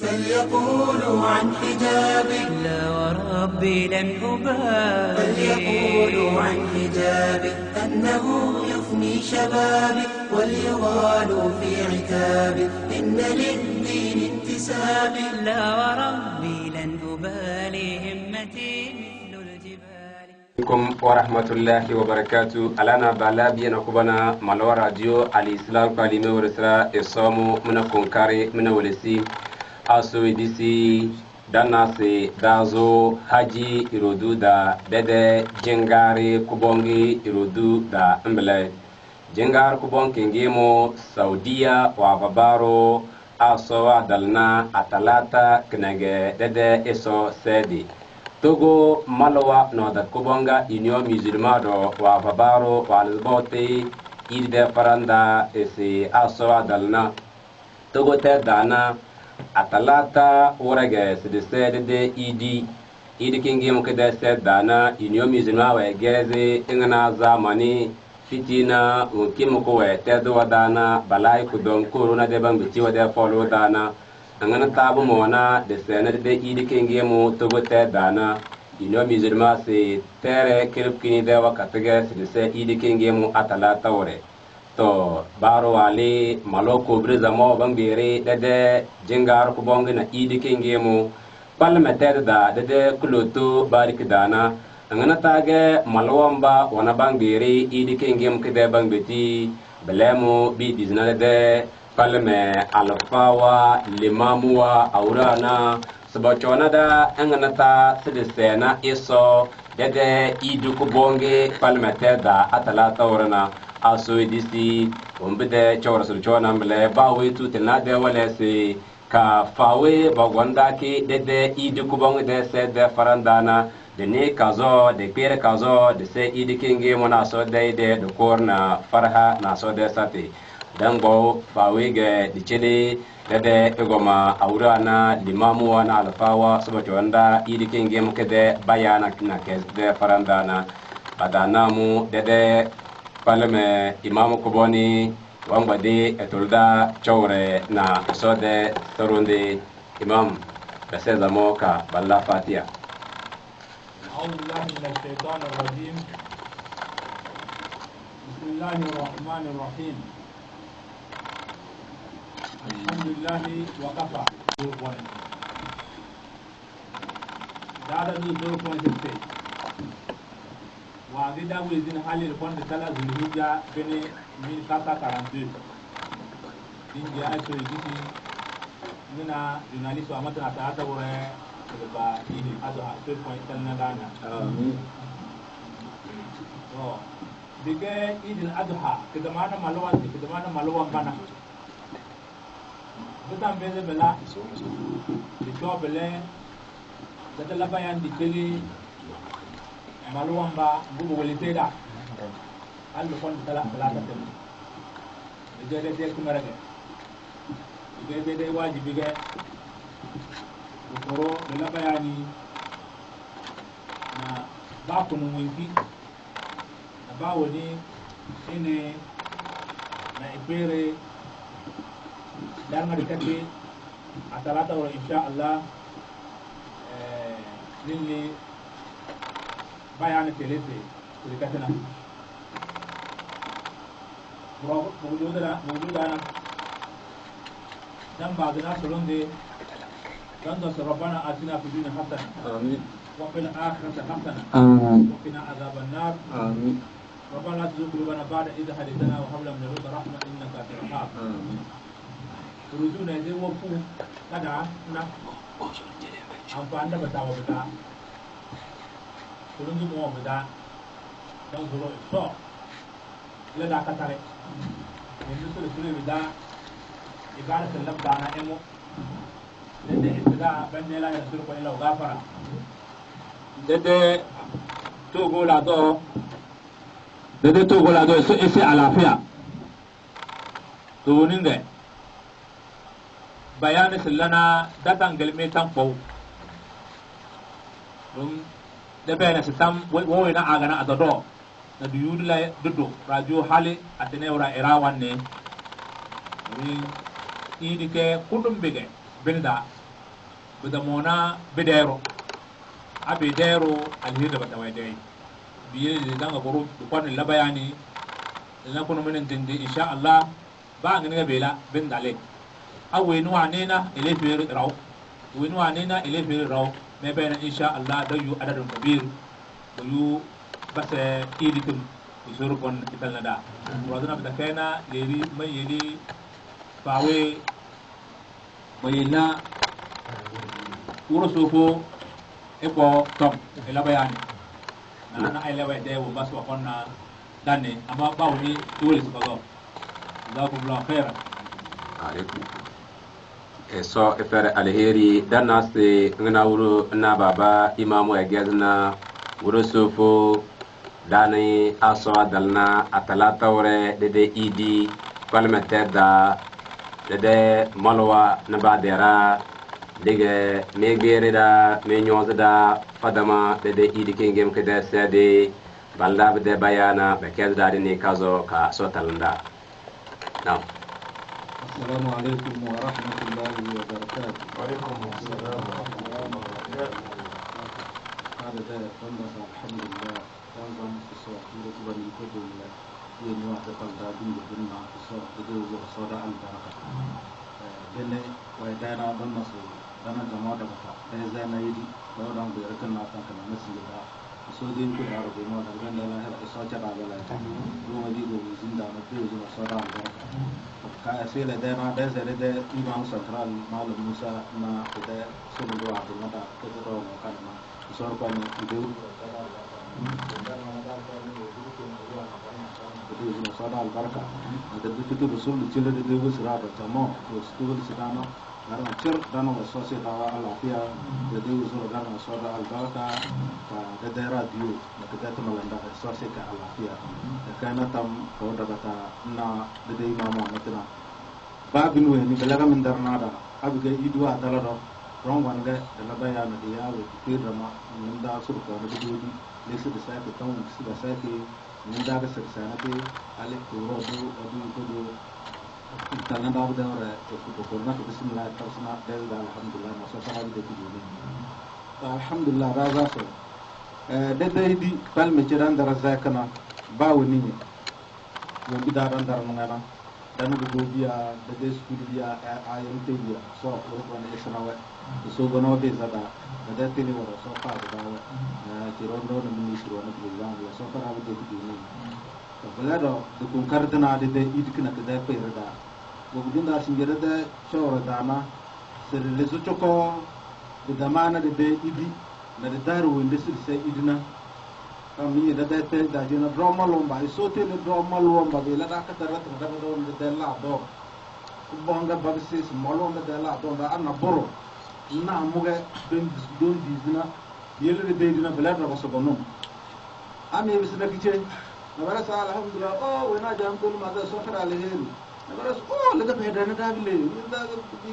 فليقولوا عن حجابك لا وربي لن أبالي. فليقولوا عن حجابك أنه يفني شبابك وليغالوا في عتابك إن للدين انتسابك. لا وربي لن أبالي همتي مثل الجبال. عليكم ورحمة الله وبركاته. ألانا بالا بينا كوبانا مالو راديو الإسلام كاليمي ورسلا إصامو من كونكاري من ولسي أسو ديسي danase dazo haji irodu da dede jengari kubongi irodu da mbele jengar kubon kengemo saudiya wa babaro asowa dalna atalata knege dede eso sedi togo malwa no da kubonga union musulman do wa babaro wa lisbote ide faranda ese asowa dalna togo te dana atalata wurage sidise de idi kingim kede sedana union musulman wa geze ingana zamani fitina mukim ko we tedo wadana balai ku don corona de bang biti wada follow dana angana tabu mona de sene de idi kingim to gote dana union musulman se tere kirkini de wakatege sidise idi kingim atalata wure to baro wale maloko briza mo bambere dede jingar ku bongi na idi kingemu parliament da dede kuloto barik dana ngana tage malwamba wana bambere idi kingem kede bangbeti belemo bi dizna de parliament alfawa limamuwa aurana sabachona da ngana ta sidisena iso dede idi ku bongi parliament da atalata urana aso disi ombede chawra sur chona mbele bawe tu tena de wala se ka fawe bagwanda ki dede idi kubong de se de farandana de ne kazo de pere kazo de se idi kinge mona so de korna farha na so de sate dango fawe ge di chele dede egoma aurana limamu wana alfawa suba chonda idi kinge mukede bayana na ke de farandana badana mu dede palme imamu kuboni wangbade etulda chawre na sode torunde imam baseza moka balla fatiha. أعوذ بالله من الشيطان الرجيم. بسم الله الرحمن الرحيم. الحمد لله وكفى. دادا دو كونسبت وعندي دا ويزين حالي الفون بتاع الهجة بين 1442 دين جاء شو يجي منا جناليس وامتنا تعاطى وره كذا إيدي هذا أكثر point لنا دانا. بيجي إيدي الأضحى كذا ما مالوان بنا بتام بيزه بلا بيشوا بلا كذا لا بيان ديكلي maluwamba bubu waliteda allo kon tala tem de kumarage de wajibi ge ko de la bayani na ba ko no winki na ba woni ene na ipere danga dikati atalata wa insha Allah lilli bayani telete kulikatana موجودة دم بعضنا سلون دي رندس ربنا آتنا في الدنيا حسنة آمين وفي الآخرة حسنة آمين وقنا عذاب النار آمين ربنا لا تزغ قلوبنا بعد إذ هديتنا وهب لنا من لدنك رحمة إنك أنت الوهاب آمين رجونا دي وفو كذا نا أنفعنا بتاع بتاع سلون دي مو بتاع دم زلو إصلاح لا دا كتاري yanzu su da su ne da ibada sallab da na emo da ibada ban ne la ya su ko ila gafara dede to gola do so ese alafiya to ninge bayani sallana da tangalme tan fo dum da bayana sitam wo na agana adado na duyudu la dudu radio hali atene ora era wanne ni idi ke kudum bege benda بدمونا بديرو أبي ديرو الهيدا بتويدي بيجي دعنا بروف بقول الله بياني لنكون من إن شاء الله بعد نجبلا بندالك أو وينو عنينا إليه في راو وينو عنينا إليه في راو ما بين إن شاء الله ده يو عدد كبير ويو بس إيدكم يسوركم إتلنا دا وأنا بدكنا ليري ما يلي فاوي ما يلا ورسوفو إبو توم إلا بياني أنا إلا بيدي وبس وقلنا داني أما باوني تولي سبعة جزاكم الله خيرا عليكم so ifere alheri dana se ngana wuro na baba imamu egezna wuro sofo dani aso adalna atalata wore dede idi parlementaire da dede malwa na badera dige megbere da menyoza da fadama dede idi kengem kede sede balda bede bayana bekez da ni kazo ka so talanda now السلام عليكم ورحمة الله وبركاته. وعليكم السلام ورحمة الله وبركاته. هذا ده بندس الحمد لله. وانظم في الصوت ورتبا الكتب الله. ينوع تقلدين بدنا في الصوت تدوز الصلاة البركة. جل ويدانا بندس دنا جماعة بكرة. إذا نيجي لو دام بيركنا كنا نسيل ده. سودين كل عرب ما تقولن لا هلا الصوت على ولا. لو ما يجوا زندان تدوز الصلاة البركة. ka sele de na de zere de imam central malum musa na de sulu do abdul mata ko do no kan ma so ko ni de do sada al baraka de bitu rasul chile de sura ba tamo to stul sidana garan chir dano so se dawa al afia de sura dano sada al baraka ka de radio na de tamalanda so se ka al afia kana tam ko daga na de imam na babin weni belaga min darnada abiga idwa dalado ron wanga dala baya na dia we firma ninda sur ko na dudi lesi de sai ko taw si da sai ke ninda ga sir sai ke ale ko ro do tanga da ba da ora ko na ko bismillah tarsna da alhamdulillah ma sa sa de ku ni alhamdulillah raza so de de di palme ciran dara zakana bawni ni bi da ran dar ngana dan go biya da des biya ayam biya so ko ne sanawa so gono be zada da tele woro so fa da wa ti rondo no ministro no president ya so fara de ku ni to balado de kun kartana de idikna da pe rada go gunda singere da shawara dana sir le so choko de damana de idi na de daru winde sir sai idina kami da te da jina drama lomba iso te le drama lomba be la ka tarat da do de la do bonga bagsis molomba de la do da anna boro na muge don dizina yele de dina bela da so gono ami bisna kiche na bara sa alhamdulillah oh wena jam to ma da so fara le helu na bara oh le da be da na da bile da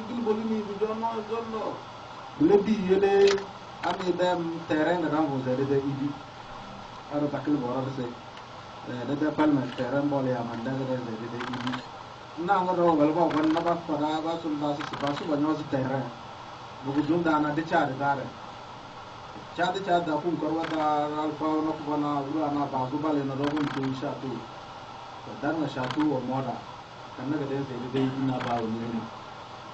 gil bolini bi jonno le bi yele ami dem terrain da rambo de idi aro takil bora se de palma terrain bol ya manda de idi na ngoro gal ba ban na ba fara ba sul ba se ba su banyo se terrain bugu junda na de chade dare chade da kun korwa da alfa no ko na ura na ba su bale na rogun to sha tu dan na sha tu o moda kan na de se de ina ba ni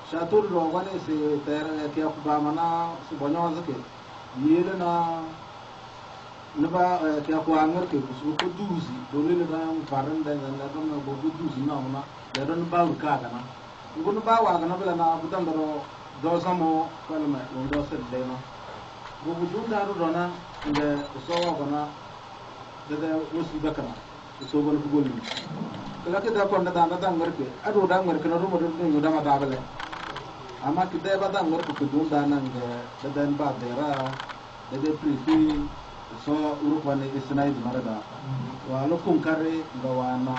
sha tu ro wane se terrain ke ku ba mana su banyo zake yele na naba kya ko angar ke su ko duzi dole le da faran da na don na bobu duzi na ona da don ba ka kana ngun ba wa kana bela na butan daro do samo kalma do se de na bobu dun da ro na inde so wa kana da usu da kana so gon ko golni kala ke da ko na da ngar ke ado da ngar ke na ro mo do da ma da bele ama ke da ba da ngar ko dun da na da den ba de ra da prifi so urupane isnai marada wa lokun kare ga wana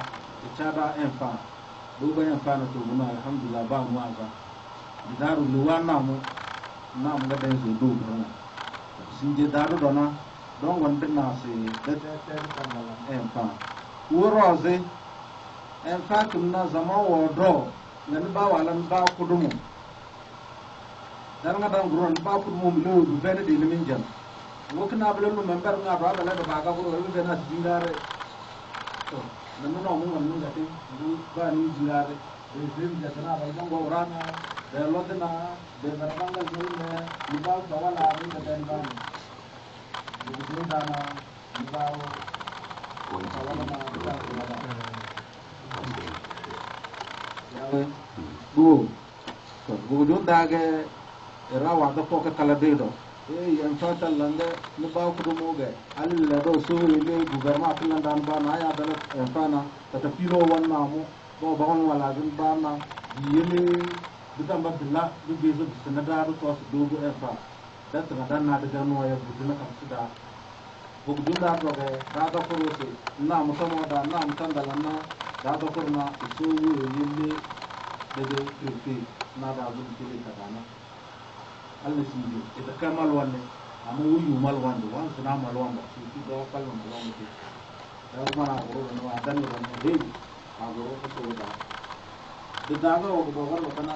ichada enfa buba enfa na to muna alhamdulillah ba mu aka daru luwana mu na mu ga den so do bana sinje daru dona don wonde na se enfa woroze enfa kunna zama wodo nan ba walan ba kudumu dan nga dan guron ba ku mo lo du bene de min jam wo kana bele no member nga ba bele ba ga ko ro bena dingare to nan no mo ngam nga te du ba ni dingare de film ja kana ba ngo rana de lodna de baranga zulme ni ba wala ni de den ba ni de dana ni ba ko wala na ba bu don dage rawa da ko ka kala de do yan fata langa ni ba ku mo ga alilla do so le guverma filan dan ba na ya dala yan fana ta piro wanna mo bo ba on wala dun ba na yele bidan ba billa du be zo sanada do to do go yan fa da ta dan na da no ya bu dina kam sida bu dun da do ga da ko se na mo samo da na mo tan da na da do ko na so yele de kirfi na da abin da ke kadana Allah shi ne ita kamal wanne amma wuyu mal wanda wan suna mal wanda shi ki da kalman da mu ke da kuma na goro da wa dan da ne dai a goro ko so da daga wa ba wala kana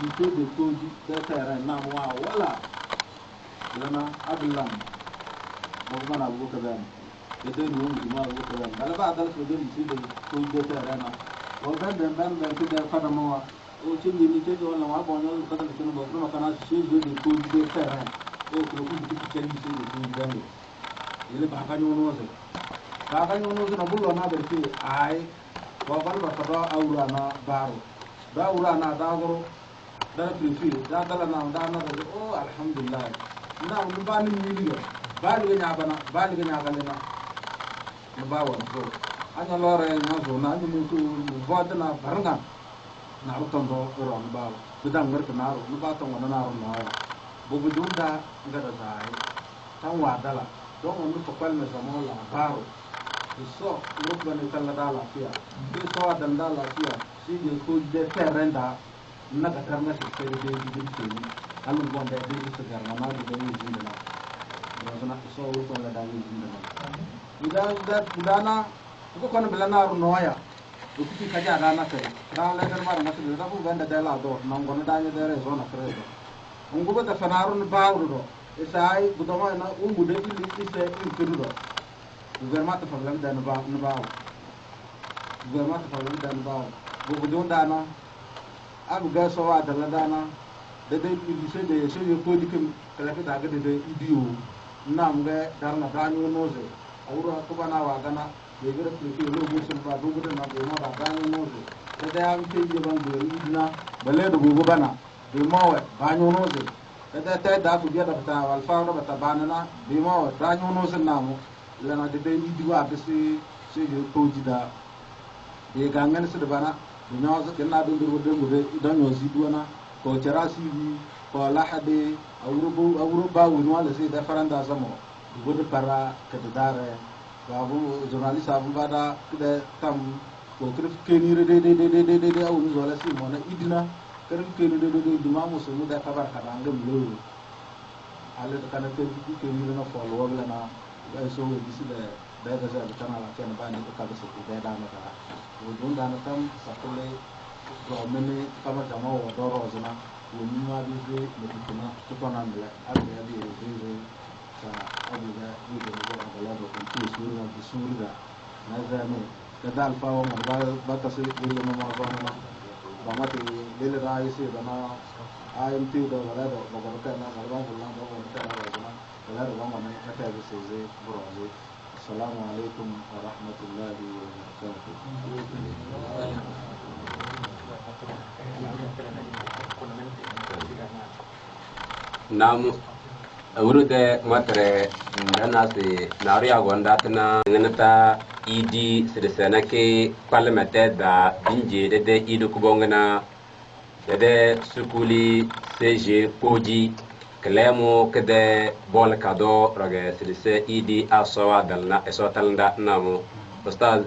ni to de to ji da tare na mu wala lana ablan mo mana bu ka da dai mu ma bu ka da ba da so da shi da to de tare na o ben ke da fada mo o chindi ni te wala wa bo no ka da kino bo no kana shi de ko de terrain o ko ku ti chen ni shi de ko dande ile ba ka nyono se ba ka nyono se na bullo na berti ai wa ba ba ka aura na baro da aura na da goro da prifi da dala na da na da o alhamdulillah na mun ba ni ni liyo ba ni nya bana ba ni nya ga na ba wa so anya lore na so na ni mu tu voda na baranga na rutan do ro na ba bidan ngar ka na ro ba ta wana na ro na bo bu dunda ga da sai tan wa dala don mu ko kwal me samo la baro so ro ba ne kala dala fiya bi so dan dala fiya shi de ko de terrenda na ga tarna shi sai de de de ni alu bon de de su gar na de ni jinda na ro na so ro ko la da ni jinda na idana ko kono bela na ro noya o kuti kaja da na kai da la der mara na kai da bu ganda da la do non gono da ni dere zo na kare do ungu ba da fanaru ni baawru do e sai bu do ma na ungu de ili ise in kudu do gouvernement ta problem da na baaw gouvernement ta problem da na baaw bu don da na abu ga so wa da la da na de ili se de so ye ko dikem kala ka da ga de idio nam ga dar na da ni no ze awro ko bana wa gana de gara ke lo musul ba do gudan na do ma da gani noze da am ke je ban do idna balle do go bana de mawe banyo noze da su biya da ta wal fa ro bata banana de mawe banyo noze namu lana de idi wa be se je to jida de gangan su da bana de nyazo kenna do ndur de ngure idan yo zidwana ko charasi bi ko lahade awru ba winu wala se da faranda zamo go de para ka dare babu journaliste abu bada kuda tam ko krif kenire de awu zola si mona idina krif kenire de duma musu da kabar kada ngam lo ale kana kenire na folo wala na ay so bisi da za kana la kana bani ko kada su da da na ka o don da na tam sakole ko mene kama jama wa doro zona wo mi ma bi de medikina to kana ndla arbe ya bi de abuga yugo go balado ko sura bi sura na zame kada alfa wa ba ta sai ko ma ma ba ma te lele rai se bana IMT da balado ba ba ta na ba ba ko ba ta na ba balado ba ma na ta bi sai zai buraze assalamu alaikum wa rahmatullahi wa barakatuh namu awurude matre ndana se nariya gonda tana nganata idi sirasana ke parlementaire da binje de idu kubongana de sukuli CG koji klemo kede bol kado roge sirse idi asawa dalna esotalnda namu ustaz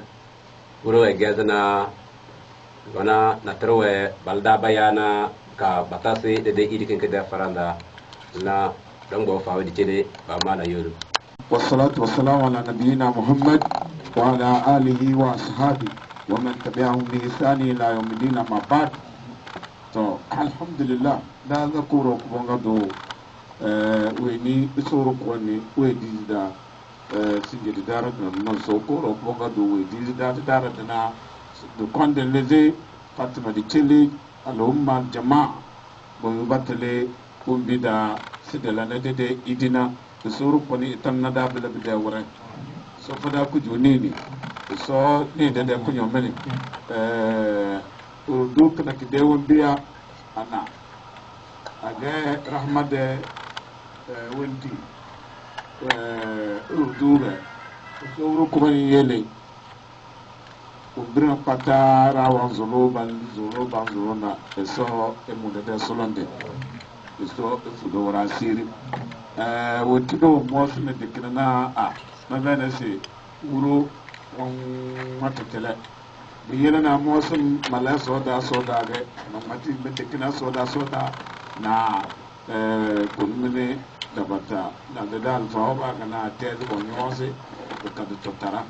uro egezana wana natrowe balda bayana ka batasi de idi kede faranda na دنگو فاودي تشدي بامانا يورو والصلاة والسلام على نبينا محمد وعلى آله وأصحابه ومن تبعهم بإحسان إلى يوم الدين. أما بعد to alhamdulillah da za kuro kubonga do weni isoro kwani wedi da singe da dara non so kuro kubonga do wedi da dara na do konde leze fatima di chili alumma jamaa bo batale kumbi da sidala na dede idina isoro kwani itanna da bela bida wara so fada ku junini so ni dede ku nyomeni urdu kana kidewon biya ana aga rahmade wenti urdu be so uru ko yele ubrin pata rawan zolo ban na so emude de solonde so fudo wara siri woti do mo sune de kana na bana se uru matakele biyana na mosun mala soda ge na mati bete kina soda na kunmene da bata na da dal fawba kana ted ko nyose ka da totara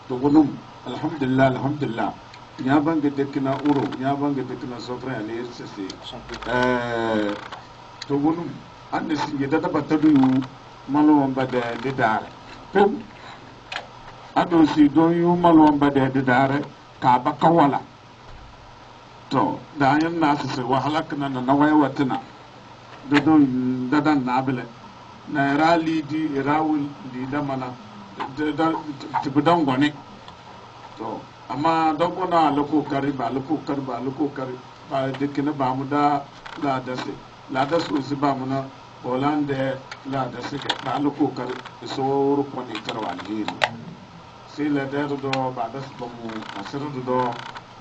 to gunum alhamdulillah nya bange de kina uro nya bange de kina sofra ale sese to gunum ande singe da bata du malo wamba de dare ado si don yu malon ba de dare ka ba kawala to da yan nasu sai wahala kana na waya watina da don dadan na bele na rali di rawul di da mana da tibudan gone to amma don gona lako kari ba da kina ba mu da la da su ba mu na bolande la da su ba lako kari so ruko ne tarwa alheri sai la da do ba da su mu asiru do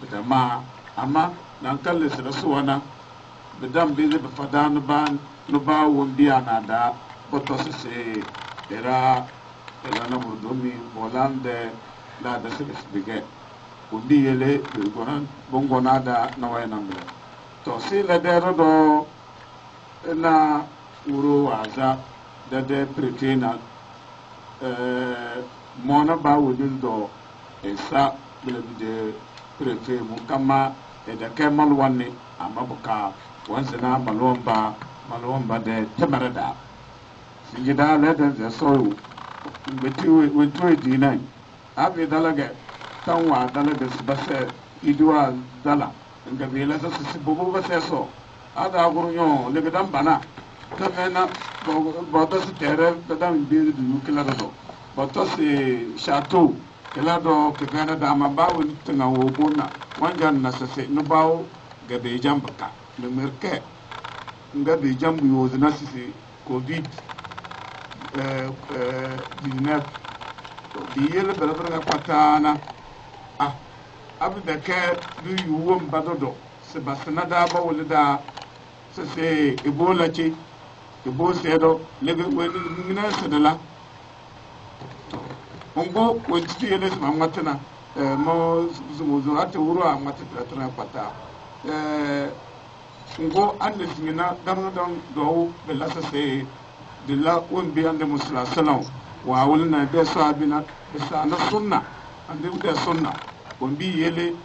da ma amma nan kalle su da su wana da dan bi da fada no ba won biya na da boto su se era na burdomi bolande la da su bige undi yele gonan bongona da na waya nan bele to sai la da do na uro waza da pretena mona ba wudin do esa bilabide prefe mu kama da kemal wanne amma buka wanzana malomba de tamarada singida leda da so wetu dina abi dalaga tanwa dalaga sibase idwa dala ngabila sa sibubu base so ada gurnyo legadan bana tamena bodo se tere dadan bi du kila do boto se chateau kila do ke gana da ma bawo tanga wo bona wanjan na se no bawo gabe jambaka le merke ngabe jambu yo na se covid 19 di yele bela patana abu da ke du yuwon badodo se basana da ba wala da se ebola ce ebo sedo lege wani ngina sedala ongo wonti yele sama matana mo zumo ate wuro a matata tra pata ngo ande ngina dan do bela se de la won bi ande musla sallam wa wulna de sabina sa na sunna ande de sunna won bi yele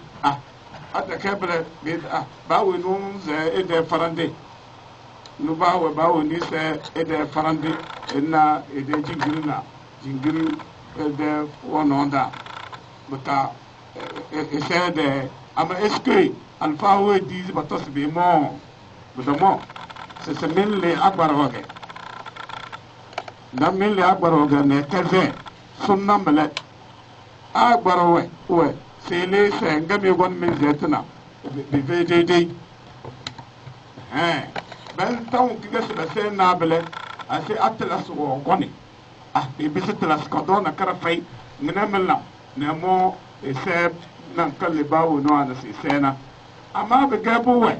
ata kebre be ba we no ze de farande no ba we ni se de farande na de jingiri de wononda bata ese de ama eske alfa we di batos be mo budamo se mille akbar hoge na mille akbar hoge ne kaze sunna mele akbar we se le se ngami gon min zetna bi vdd ben taw kiga se na bele ase atlas wo goni bi bisatlas ko dona kara fay ngena mela ne mo se nan kalle bawo no ana se sena amma be gabo we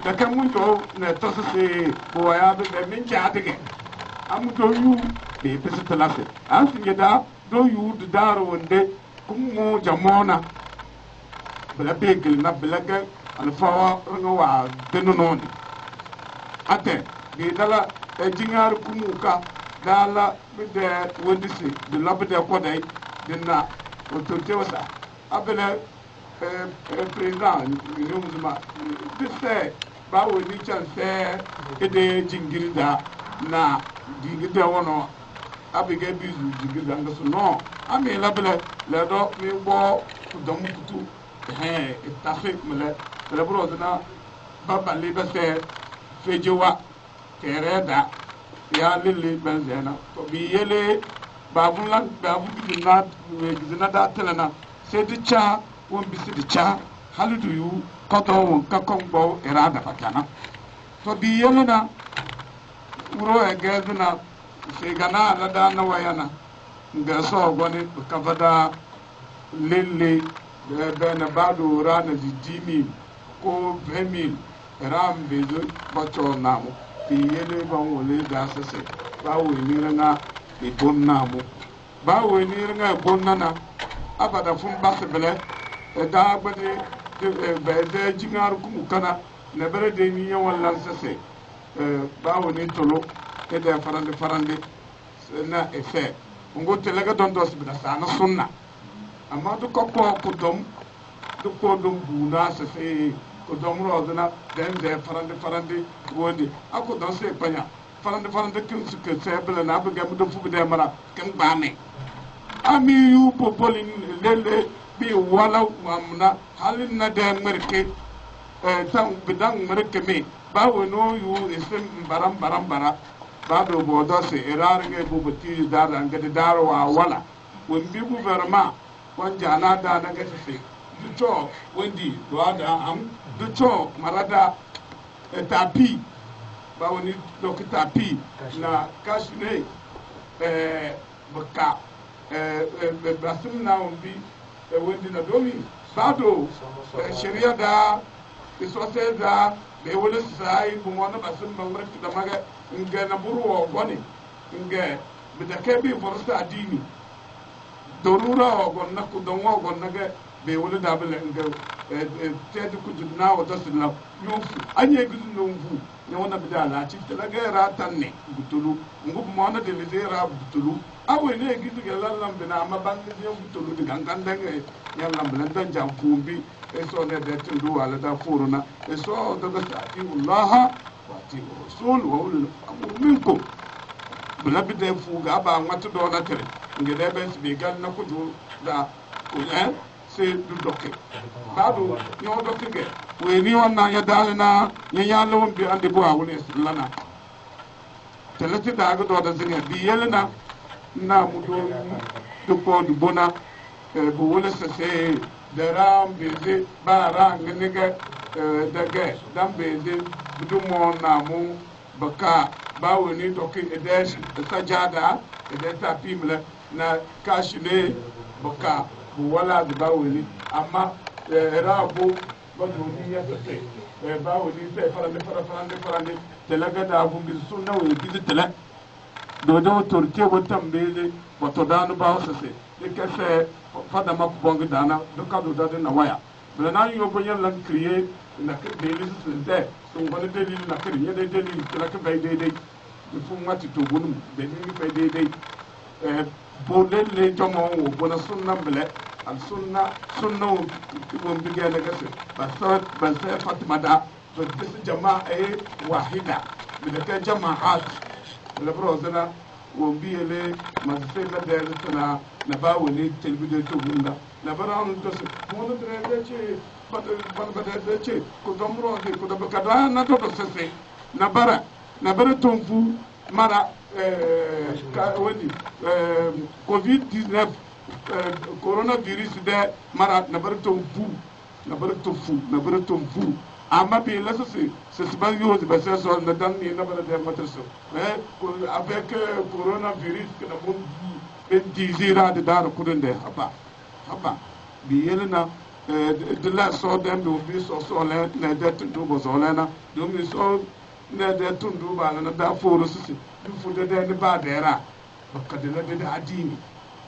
da kan mun to ne to se bo ya be min ja dige am do yu bi bisatlas an singe da do yu daro wonde kumu jamona bela begel na belaga alfawa ngo wa denu non ate bi dala jingar kumu ka dala bide wondisi de labde ko dai dinna o to tewsa abele président yomzuma dise bawo ni chance ede jingirida na jingirida wono abige bizu jingirida ngaso no ami labele le do mi bo dom kutu tafik mele le bro dina baba libese fejewa tereda ya lili benzena to bi yele babu gizina da telena sai di cha won bisi di cha halidu yu koto won ka kongbo irada fatana to bi yele na uro egezina sai gana la da na wayana nga so goni ka fada lili bena badu rana jimi ko 20000 ram bezo bacho namu bi yele ban wole da sase bawo ni ranga ni bonna mo bawo ni ranga bonna na abada fun basse bele da gbade be de jingar ku kana ne bere de ni yawan lan sase bawo ni tolo e de farande na efe ngo telega don dos bi da sana sunna amma du ko dom du ko dum buna sase ko dom ro dana den de farande wodi ako don se panya farande kin su ke sebele na bu gam do fu de mara kin bane ami yu popolin lele bi wala mamna halin na de merke tan bidan merke me ba wono yu isim baram bara ba do bodo se erar ge bu buti dara ngade daro wa wala won bi gouvernement wan jana da na ga se duto wendi do ada am duto marada tapi ba woni dokita pi na kashine baka basim na umbi wendi na domi sado sharia da isose da be wole sai bu wona basim ba wona da maga nge na buru woni nge bidake bi forsa dini dorura gonna ku don gonna ga be wole da bele nge tedi ku jidna wa tasla yufu anye gidu no mvu ne wona bidala ci telaga ra tanne butulu ngub mo na de le ra butulu awe ne gidu ga lallam bina ma bangi ne butulu de gangan dange yalla mlan dan jam kumbi e so ne de tundu wala da furuna e so daga ta'ti Allah wa ti rasul wa ulul amr minkum bula bide fu ga ba ngatu do na tere ngede be be gal na ku da ku se du dokke badu yo dokke ge we ni wonna ya dalina ya yalla won bi ande bo awune lana telati da ga do da zinga bi yelena na mu do ko du bona bu wala se daram beze bara ngene daga dambeze budu mo na mu baka bawo ni dokke edes sajada edeta pimle na kashine baka wala da bawo ni amma rabo bado ni ya tsaye bawo ni sai farande talaga da abun bi sunna wa bi tala do torke wotam bele wato danu bawo sai dike sai fada ma bonga dana do ka do da na waya bela na yo bo yan lan kriye na ke bele su de so ngone de li na kriye de li kala ke bay de fu mati to gonum de ni bay de bole le jomo wo bona sunna bele al sunna won bige na gase ba sa fatima da to bis jama'a wahida bi da jama'at la brozana won biele ma se la de tana na ba woni telbide to bunda na baran to se mo no de ce ba de ce ko domro de ko da ka na to se na bara tonfu mara ka woni covid-19 coronavirus de mara na bar to fu amma bi la se ban yo de ba so na dan ni na bar de matraso avec coronavirus que na bon ben dizira de dar kudin de haba bi yelena de la so den do bi so le na de to bo so le na do mi so na de tundu ba na da foro sisi du fu de ni ba de ra bakka de la de adini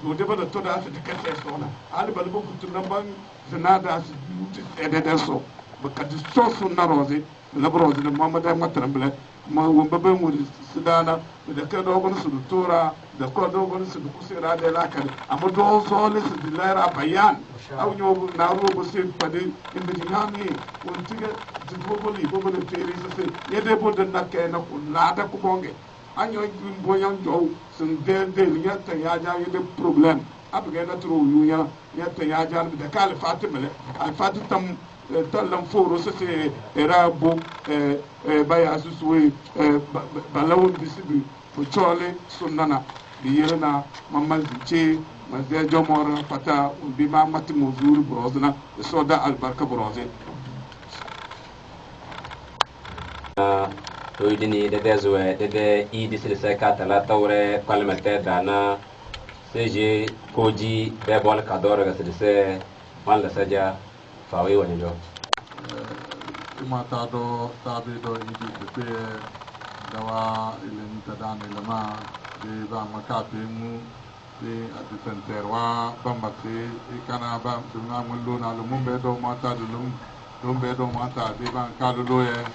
do de bada to da su dikate so na ali bal bu kutun nan ban zina da su mutu de so bakka di so sun na roze la broze de Muhammad Matran bele ma won ba ben wuri sidana da ka do gon su tora da ko do gon su ku se ra de la kan amma do so le su dilara bayan aw nyo na ro bo se pade imbe dinami won tiga ti boboli boboli tere se yede bo de nakke na ku la da ku bonge anyo bo yang jo sun de liya ta ya ja yede problem abga na tro yu ya ta ya ja da kal fatima le al fatim tallam foro se era bo baya susuwe balawun bisibi fo chole sunnana biyena mamman zice mazya jomor pata bi ma mati muzuri brozna soda albarka broze to idini de zuwe de idi silse ka tala tawre kalmete dana seje koji be bol kador ga silse wala saja fawi wani jo mata do tabi do idi pe dawa ilin tadani lama de ba makape mu de aditenterwa bambate ikana ba tunga mullo na lumbe do mata do lumbe do mata de ba kadulo ye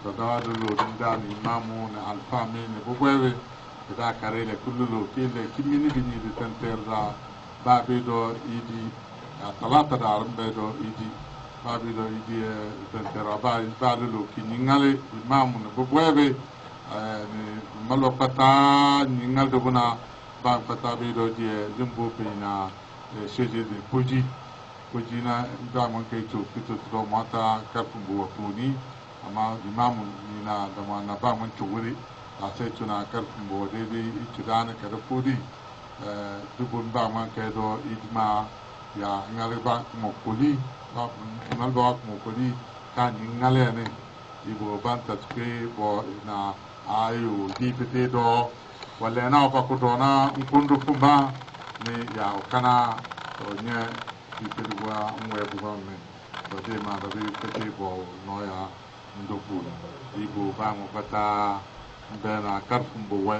do dawa do lo dindani mamu na alfami ne bugwewe da karele kullulo kile kimini bini de tenterza ba be do idi talata da rumbe do idi babi do idi tentera ba lo kiningale imamu ne bobwebe ni malo pata ningal do buna ba pata be do di jumbo pina sheje de poji na da man kai to fito do mata kafin bo funi amma imamu ni na da man na ba man to wuri a sai tuna kafin bo de bi itudana kada fudi dubun ba man kai do idma ya ngale ba mo kuli ngal ba mo kuli kan ngale ne ibo banta tke bo na ayo dipete do wala na ba ko dona kundu fumba ne ya kana to nye dipete wa mwe bu ne to de ma da bi pete bo no ya ndoku ibo ba mo kata bena karfum bo we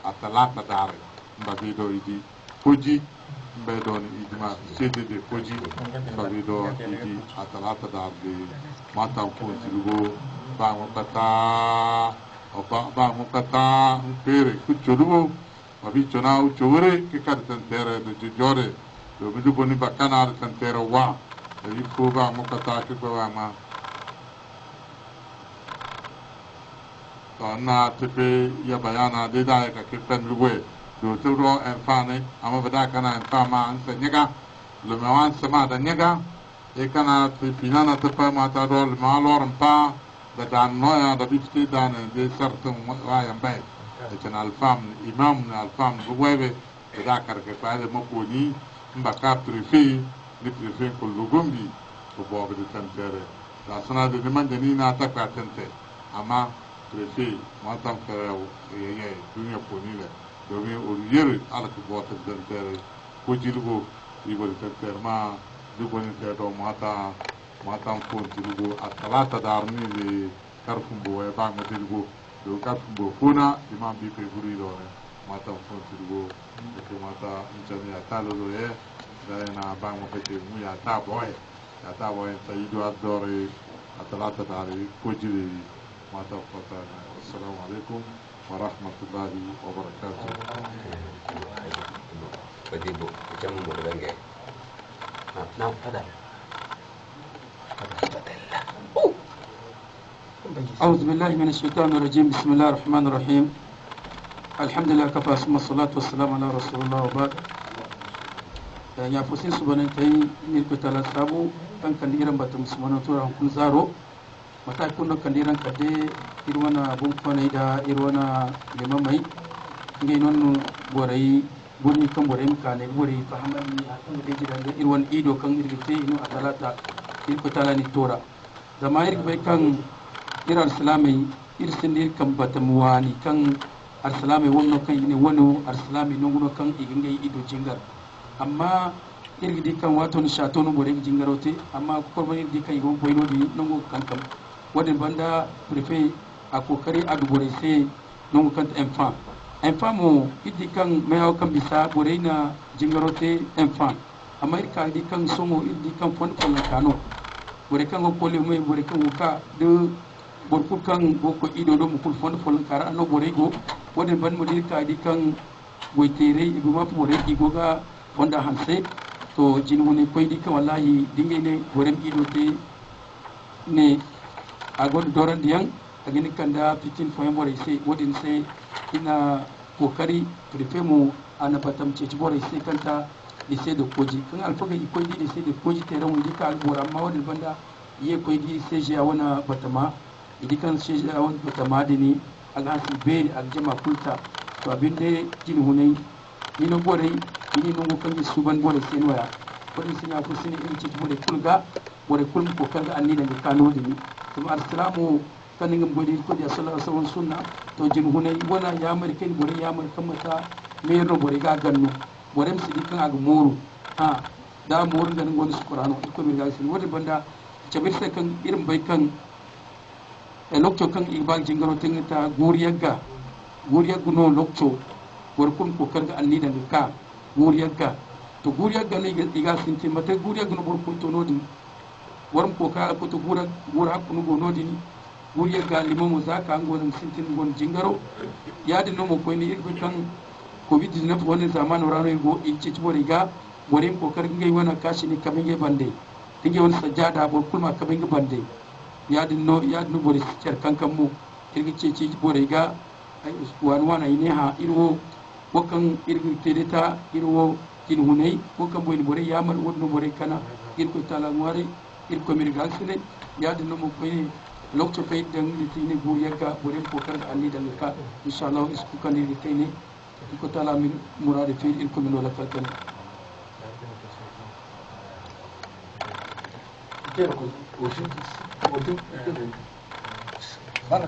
atalata dare mbabi do idi fuji bedon idima sede de koji babido idi atalata da de mata ko tilugo ba mo kata ba mo kata pere ku chodugo babi chona u chore ke kar tantere de jore do bidu boni bakana ar tantere wa de ko ba mo kata ke ba ma na tepe ya bayana de da ka ke pen luwe do turo en fane ama bada kana en fama an se nyega le mawan sama da nyega e kana te pinana te pa mata do le malor pa da dan noya da bifte dan de sartum wa ya bay e kana al fam imam na al fam buwebe da kar ke pa de mokoni mba ka prefe ni prefe ko lugumbi ko bo de tantere da sana de demande ni na ta ka tante ama prefe mata ka ye dunya ko ni le domin oriyar alaka bota dantere ko jirgo ibol dantere ma duboni te do mata fon jirgo atalata darni le karfum bo e ba ma jirgo do karfum bo fona imam bi pe guri do ne mata fon jirgo ke mata injami atalo do e da na ba ma pete mu ya ta boy ta ido adore atalata dari ko jiri mata fota assalamu alaikum ورحمة الله وبركاته. بديبو جم مولانجي. نعم هذا. أعوذ بالله من الشيطان الرجيم بسم الله الرحمن الرحيم الحمد لله كفى ثم الصلاة والسلام على رسول الله وبعد يا فوسين سبحانه وتعالى نيركو تعالى سابو كان كنديران باتم سبحانه وتعالى كن زارو mata kundo kandiran kade irwana bun kone da irwana lemamai ngai nonno borai gurni kan borai mukane borai fahamani akan da jiran da irwan ido kan irgite ino atalata irko tala ni tora zama irbe kan iran islamai irsin dir kan batamuwani kan arsalame wonno kan ine wono arsalame nonguno kan igingai ido jingar amma irgidi kan wato ni shato no borai jingarote amma ko ban irgidi kan igon boyno di nongo kan kam wadin banda prefe a kokari a dubore sai non kan enfant mo idi kan mayo kan bisa bore na jingarote enfant amma irka idi kan somo idi kan fon kon kano bore kan ko le mo bore kan ka de borku kan boko ido do mo kul fon kara no bore go wadin ban mo dirka idi kan boitere iguma pore igoga fonda hanse to jinwoni koydi ka wallahi dingene borem idote ne agon doran diang agini kanda pitin foyen bore se wodin se ina kokari prefemu ana batam ce bore se kanta lycée de koji kan alfaga koydi lycée de koji tere woni ka albora ma wodin banda ye koydi CG a wana batama idikan CG a wana batama dini alhasi beri aljama kulta to abinde jinwoni ino bore ini nungu kangi suban bore senwaya wodin sina ko sini in ci bore kulga bore kulm ko kanga anni da kano dini tum arslamu kaninga bodi ko dia sallallahu alaihi wasallam sunna to jin hunay wona yamar ken bore yamar kamata mero bore ga ganno bore msidi kan ag muru ha da muru dan ngoni su qur'ano ko mi ga sin wodi banda cabir se kan irin bay kan e lokto kan ibal jingaro tengita guriyagga no lokto bor kun ko kanga anni da ka guriyagga to guriyagga ne iga sinti mate guriyagga no bor kun to nodi warum ko ka ko to gura hakku go nodi ni guriya ga limamu zaka an gonin sintin gon jingaro ya di no mo ko ni irbe kan covid 19 woni zamanu rano go inci ci bori ga borin ko kar ngai wana kashi ni kaminge bande tinge won sajada bo kulma kaminge bande ya di no bori cer kankan mu irgi ci bori ga ay wan wana ine ha irwo wakan irgi tedeta irwo kin hunay wakan boy bori yamar wodno bori kana irko tala ngwari irko mirgal sine ya di no mo ko ni lokacin kai dan litini guriyarka wurin kokar da anni da ka insha Allah isku kan litini ko tala min murade fi il komin wala falkan kero ko oshi bana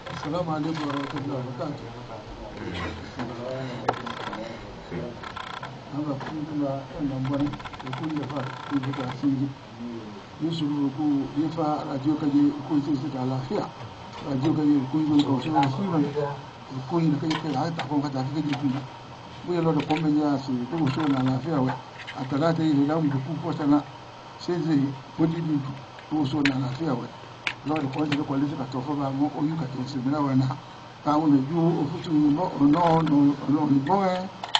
assalamu alaikum wa rahmatullahi wa barakatuh haka kuma wannan bane da kun da fa kun da sinji yusu ku yefa radio kaje kun sai su da lafiya radio kaje kun zo ko sai su ban kun da kai ha ta kun ka ta kaje kun bu yalo da komai ya su ko so na lafiya wa a talata yi da mu ku ko sana sai zai wadi du ko so na lafiya wa lo da ko da ko le ka to fa ba mo o yu ka tin su na wa na ta wona ju o futu no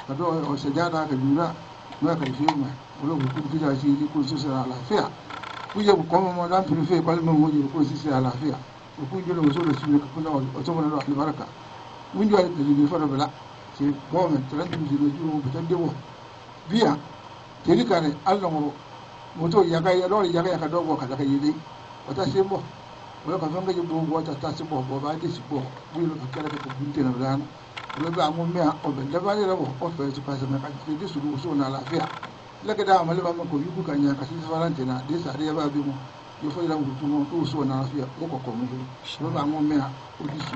kado o sajada ka jura ma ka fi ma wala ku kida shi ko su sara lafiya ku je ku kuma mo dan fi ko mo mo ko su sara lafiya ku je lo so da shi ku na o to mo na albaraka mun jo da ni fara bala sai ko men tran du ji ju ko tan dewo biya tiri kare Allah mo to ya ga ya lo ya ga ka dogo ka da yi dai wata sai mo wala ka zanga ji bo wata ta sai bo ba dai shi bo bu lo ka kare ka bunte na rana le ba mo me o be le ba le bo o fe su pa se me ka ti di su so na lafiya le ke da ma le ba mo ko yu ka nya ka si valentina de sa de ba bi mo yo fo la mu tu mo tu so na lafiya ko ko mo le ba mo me o di su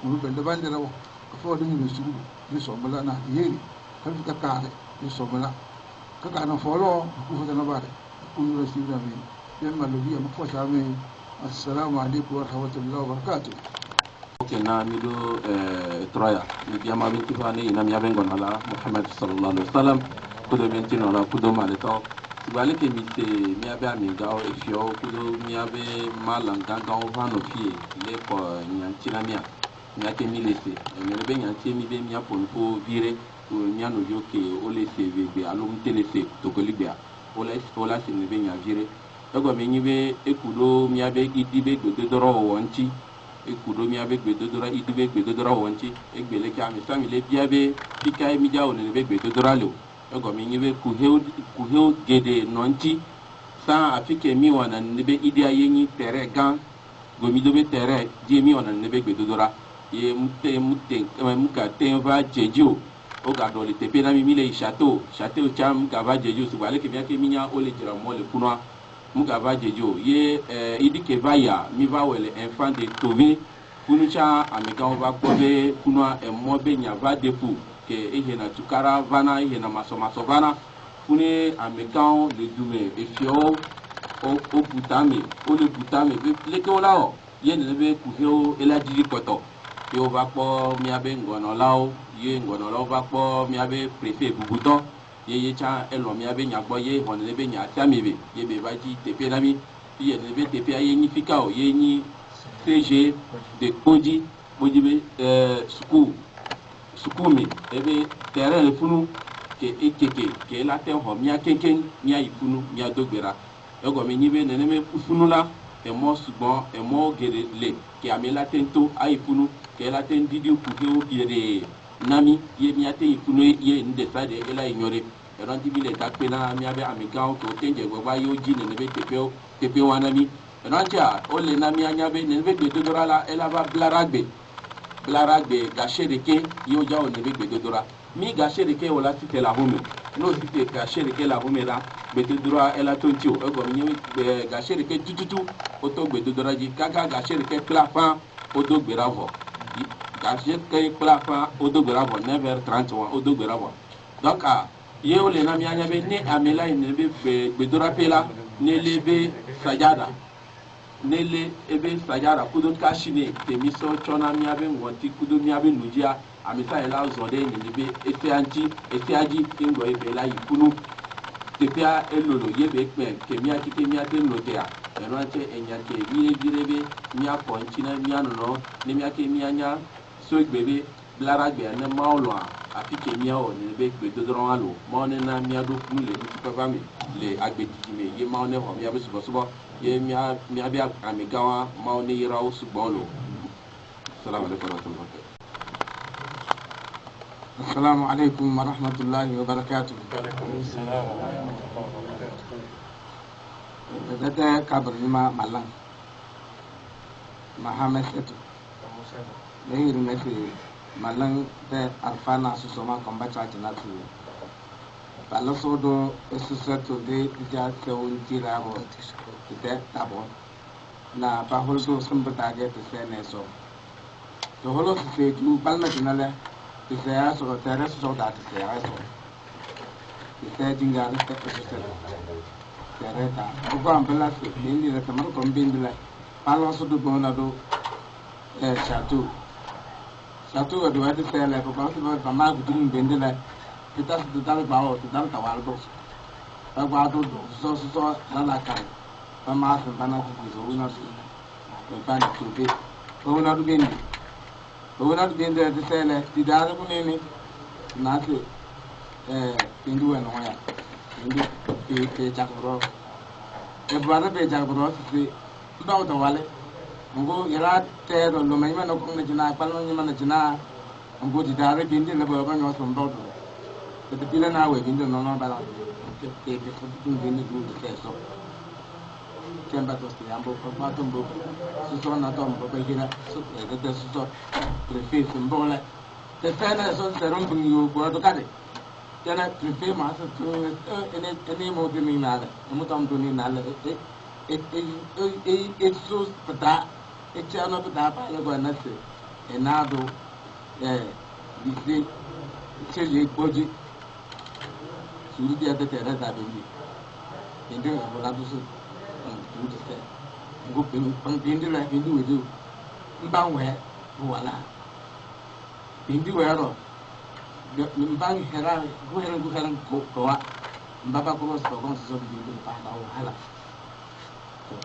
mo be le ba le bo ko fo de ni su di so mo la na yeri ka fi ka ka di so mo la ka ka no fo lo ku fo na ba ku ni re si da mi ye ma lo bi mo fo sa mi assalamu alaikum wa rahmatullahi wa barakatuh kena mido troya mi biama binti fani ina mi abengon ala Muhammad sallallahu alaihi wasallam kudo binti no la kudo maleto sibale ke mi se mi abe ami gao efio kudo mi abe malanga gao vano fie le ko nyanchina mia mi ake mi lese mi be nyanchi mi be mi apon ko vire ko nyano yoke o lese be alo mtelese to ko libya ola se mi be nya vire ego mi nyibe ekudo mi abe idibe gbedoro wonchi ekudo mi abe gbedodora idibe gbedodora wonchi egbele ka mi family biabe pikai mi jawo ne be gbedodora lo ego mi nyibe kuheo gede nonchi sa afike mi wana ne be idi ayenyi tere gan gomi do be tere die mi wana ne be gbedodora ye muka tenva jejo o ga do le tepe na mi le chateau cham ka va jejo so bale ke mi ake minya o le jira mo le kunwa muka va jejo ye idike vaya mi va wele enfant de tove kunucha ameka va kobe kunwa mobe nya va defu ke ehe na tukara vana ehe na maso vana kune ameka le dume efio o butame o le butame le ke olao ye ne be kuheo eladiri koto yo va po mi abe ngono lao ye ngono lao va po mi abe préfet bubuto ye cha elo mi abe nyagbo ye honle be nya tiamebe ye be baji tepe nami ye ne be tepe ye ni fikao ye ni CG de Koji Bojibe Sukumi ebe terrain le funu ke ekeke ke la ten ho mia kenken mia ifunu mia dogbera ego me nyibe neneme funu la e mo sugbon e mo gerele ke amela tento ai funu ke la ten didi ku ke o yere nami ye mia te ifunu ye nde sade ela ignore e ron tibile ta pena mia be amika o ko tenje gba yo ji nenebe tepe wanami e ron ja o le nami anya be nenebe gbedodora la ela ba blaragbe gashereke yo ja o nebe gbedodora mi gashereke wala tite la home no tite gashereke la home la gbedodora ela tonti o ego mi gashereke tututu o to gbedodora ji kaka gashereke plafan o do gberavo gashereke plafan o do gberavo 9h31 o do gberavo donc ye o le na mi anya be ne amela nebe gbedodora pela ne lebe sajada nele ebe sajara kudo kashine temiso chona miabe ngoti kudo miabe nujia amisa ela zode nebe efiaji kingo ebe la ikunu tepia elolo yebe kpe kemia kemia te notea enwache enyake biye girebe mia ponchina mia no ne mia kemia nya so gbebe blara gbe ne maulo afi kemia o nebe gbe dodoro alo mo ne na mia do kunu le tupa fami le agbetiji me ye ma ne ho mia be subo ye mia bi amigawa ma ni yirawo sugbolo assalamu alaikum warahmatullahi assalamu alaikum warahmatullahi wabarakatuh dada kabrima malang Muhammad setu leir mesi malang de arfana susoma kombacha jinatu balasodo esusetu de ja sewun tirabo ite tabo na baholdo sumbatage te sene so to holo se tu balna tinale te se aso tere so da te se aso te dinga de te so tere ta ko ambela se bindi de tamar ko bindi la palo so do bona do chatu do ade se la ko ba so ma gu dum bindi la kita se dal ba o dal tawal do ba do so la kai Pama bana kuzo una su bana tubi ona du bendi de sele di dare ko nene na te pindu wa no ya pindu pe jakbro e bana pe jakbro se tuba to wale ngo ira te do lo mai mana ko na jina palno ni mana jina ngo di dare bendi le ba nyo so ndo do te pila na we bendi no bala te ko bendi du de so kemba to sti ambo pa tombo su sono tombo pe hira su de su so prefe simbole te fena so serum bungu go to kade yana prefe ma so ene mo de mi nada mo tam to ni nala so pata chano pata pa le go na se enado bisi cheje koji suru dia de terra da bendi ende ko la do su go pindi la pindi wedu mbangwe wala pindi wero mbang hera go wa mbaba ko so ko so pindi pa ba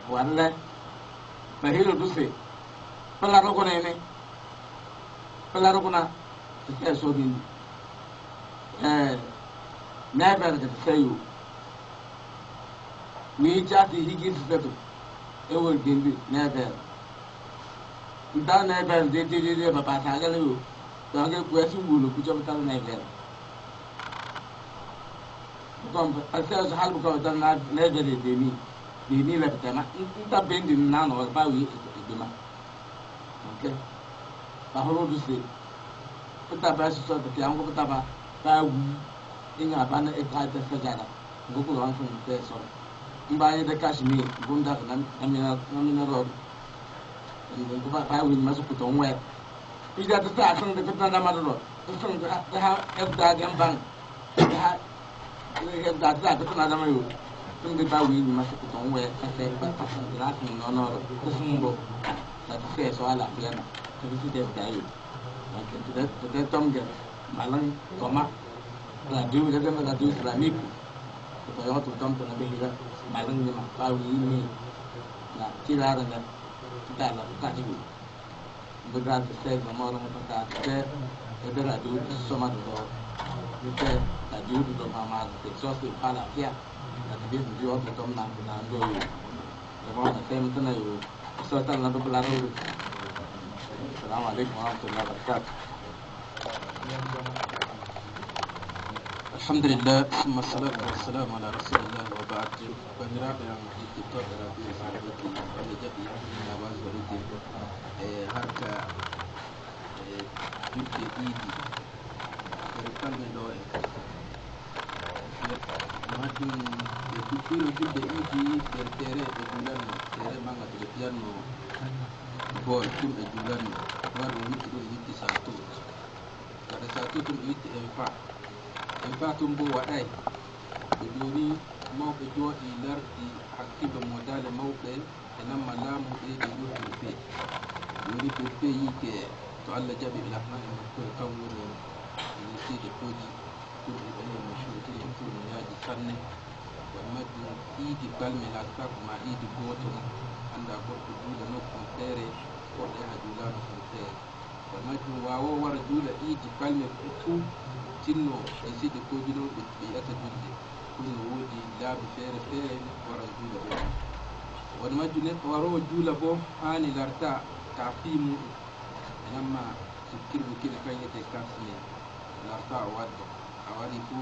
wala bahilo duse pala ko ne pala ko na te so din never the sayu ni jati higi setu ewo gindi never nda never de papa ta gale yo ta ge kwesi wulu ku jom tal never kom asa hal bu ko dan na never de ni la tama nda bendi na no ba wi de ma okay ba holo du se ta ba so ta ki an ko ta ba wu inga ba na e ka ta sajada ngoku ran fun te so mbaye de kashmir gunda namina road ko ba wi masu ko ton we ida ta san de ta na madro san ha da gamban ha da ta na da mayo sun de ba wi masu ko ton we ta se ba ta san da no ko sun bo ta se so ala fiana ta su de da yi na ke de tom ge malang koma la du de na du la ni ko yo to tom to na be hira malang ni ma pa wi ni na tira da dala kati berat saya sama orang kata saya ada radio sama do kita radio do mama teksos di pala kia dan dia jual ke tom nang do orang saya mungkin ayo setan lalu pelaru. Assalamualaikum warahmatullahi wabarakatuh. Alhamdulillah, wassalatu wassalamu ala rasulillah wa ba'd. Banyak yang kita berada di saat ini pada jadi awal dari harga juta ini berkali mendoa. Macam itu juta ini bertere bulan tere mangga terbian no bol pun bulan baru itu satu. Pada satu tu itu empat tumbuh wadai. Jadi mau berjual ilar di hakim bermodal mau ke enam malam di dulu PP. Jadi PP ini ke soal jadi belakang yang berkau ini si depoji tu ini masyhur tu yang tu ya di sana. Wamadu di kalme la ta kuma di goto anda ko dulu no compare ko da hajula no compare. Wamadu wawo war dula di kalme tu tinno e si depoji no bi ata dulde kun wodi laabi fere fere wara jula bo won majjune waro jula bo hani larta tafimu namma sikirbu kile kayete kasne larta waddo awali fu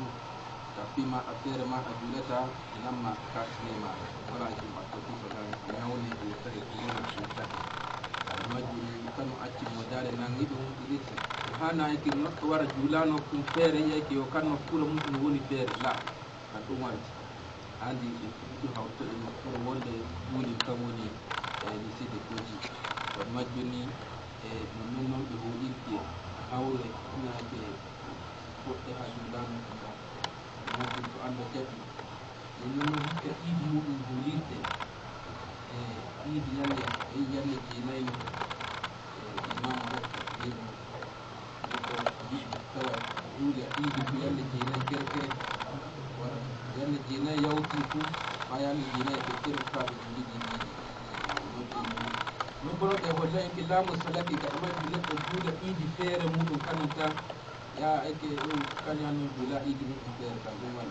tafima afere ma ajulata namma kasne ma wala jumba to ko da nyawne e tare ko na majjune kanu acci modale nangi do diriti hana yake no wara jula no kun fere yake o kanno kula mun woni fere la adumar andi itu hawto no ko wonde wuli kamoni ni sede koji ko majjuni non be hodinti hawre na be fotte ha julan ko ko anda jabi non ke idi mudum holirte idi yalle yalle jinayno imam ko tawa wuli idi yalle jinay kerke yang jina yau tipu, bayang jina itu terus di jina. Nombor kehola yang kita masalah kita kami bila terjuda ini fair mudah kan kita ya eke kan yang bila ini fair kan bukan.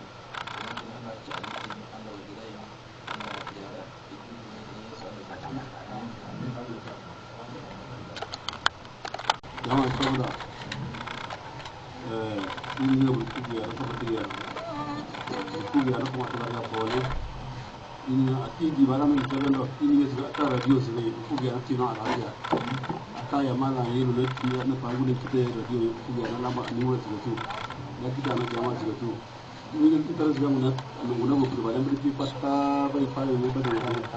Yang anda cakap ini anda bila yang anda biara itu ini soal macam. Jangan saudara. Ini betul dia seperti dia. Kubi ana kuma tara pole ini ati di bala men tebelo ini ngi ta radio sene kubi ana tina ala ata ya mala yelo le ti na pangule kite radio kubi ana lama ni wala tu na kita na jama tu ini ngi tara jamu na nguna mo kubi bala men ti pasta bai fa ne ba de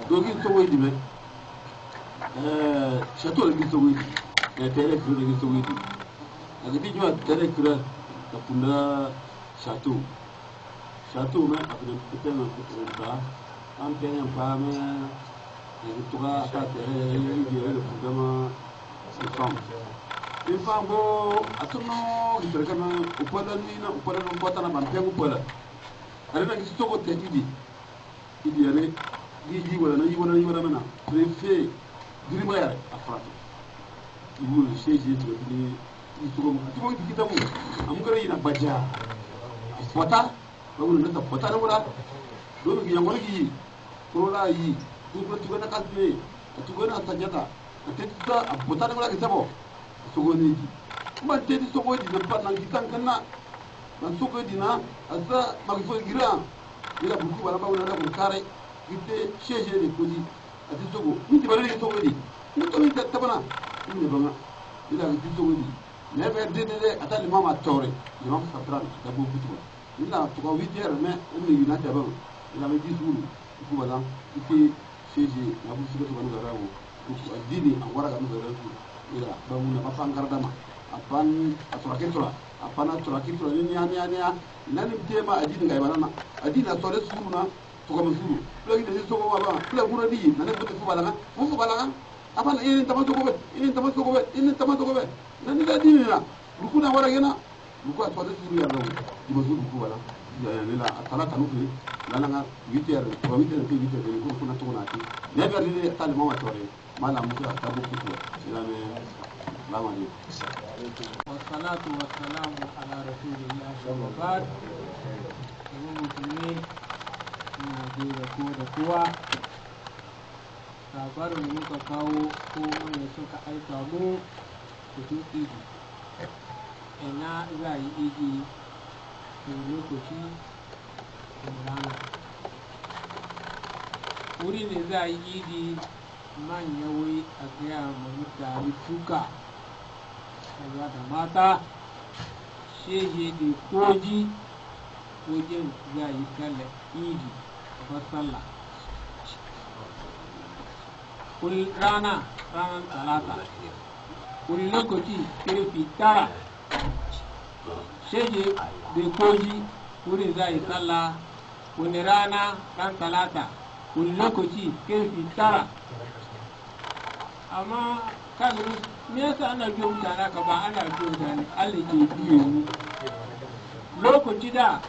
do gi to wi di me chateau le gi to wi tere kru le gi to wi aga di jwa tere kru ta punda chateau mais après peut-être un pas en plein pas mais il pourra faire le programme c'est femme il faut bon atono il kama upala nina upala no bota na bampe upala alina kisto ko te idi yale di wala na mana préfet dirima ya afrato ibu cheji to ni itugo mo kitamu amukara ina baja fota baru nanti kota mana dulu yang mana lagi Corona ini tu na kalpe tu na tajata nanti kita kota mana lagi sabo sogoni man tedi sogoni nampak nang kita kena nang sogoni na asa bagi so gira ila buku bala bawa na kare kita cheje de kodi ati sogo miti bala ni sogoni mito ni tabana ni banga ila ni sogoni nebe de atali mama tore imam satran da bu butu ila to ko 8 heures mais on est unité ba ila me 10 jours ku bala ki cheje na bu sigato ban garawo ku adini an wara ga mu garawo ila ba mu na papa ngardama apan aturaketura apana aturaketura ni nya nani tema adini ngai banana adini atore suru na to ko suru logi de so ko ba la gura di nani ko fu bala fu bala apana ini tamato ko be nani ga dini na rukuna wara gena ruku atore suru ya rawo di mazu ruku bala ya ila atala tanuki lana 8 heures ko 8 heures ko kuna to na ti ne ga di tali mama tore malam mutu a tabu kutu silame lamani wassalatu wassalamu ala rasulillah wa ba'd kuma musulmi ina da ko da kowa labarin da muka kawo ko wanda suka aika mu kudin idi ina za yi idi da lokaci da rana wuri ne za yi idi manya wai a gaya ma mutane tuka kaza da mata shehe da koji wajen za yi sallar idi a sallah ranar talata wani lokaci kirfi tara shehe da koji wurin za yi sallah wani rana ran talata wani lokaci kirfi tara amma kagirin me yasa ana biyo mutane ka ba ana biyo mutane Allah ke biyo mu lokaci da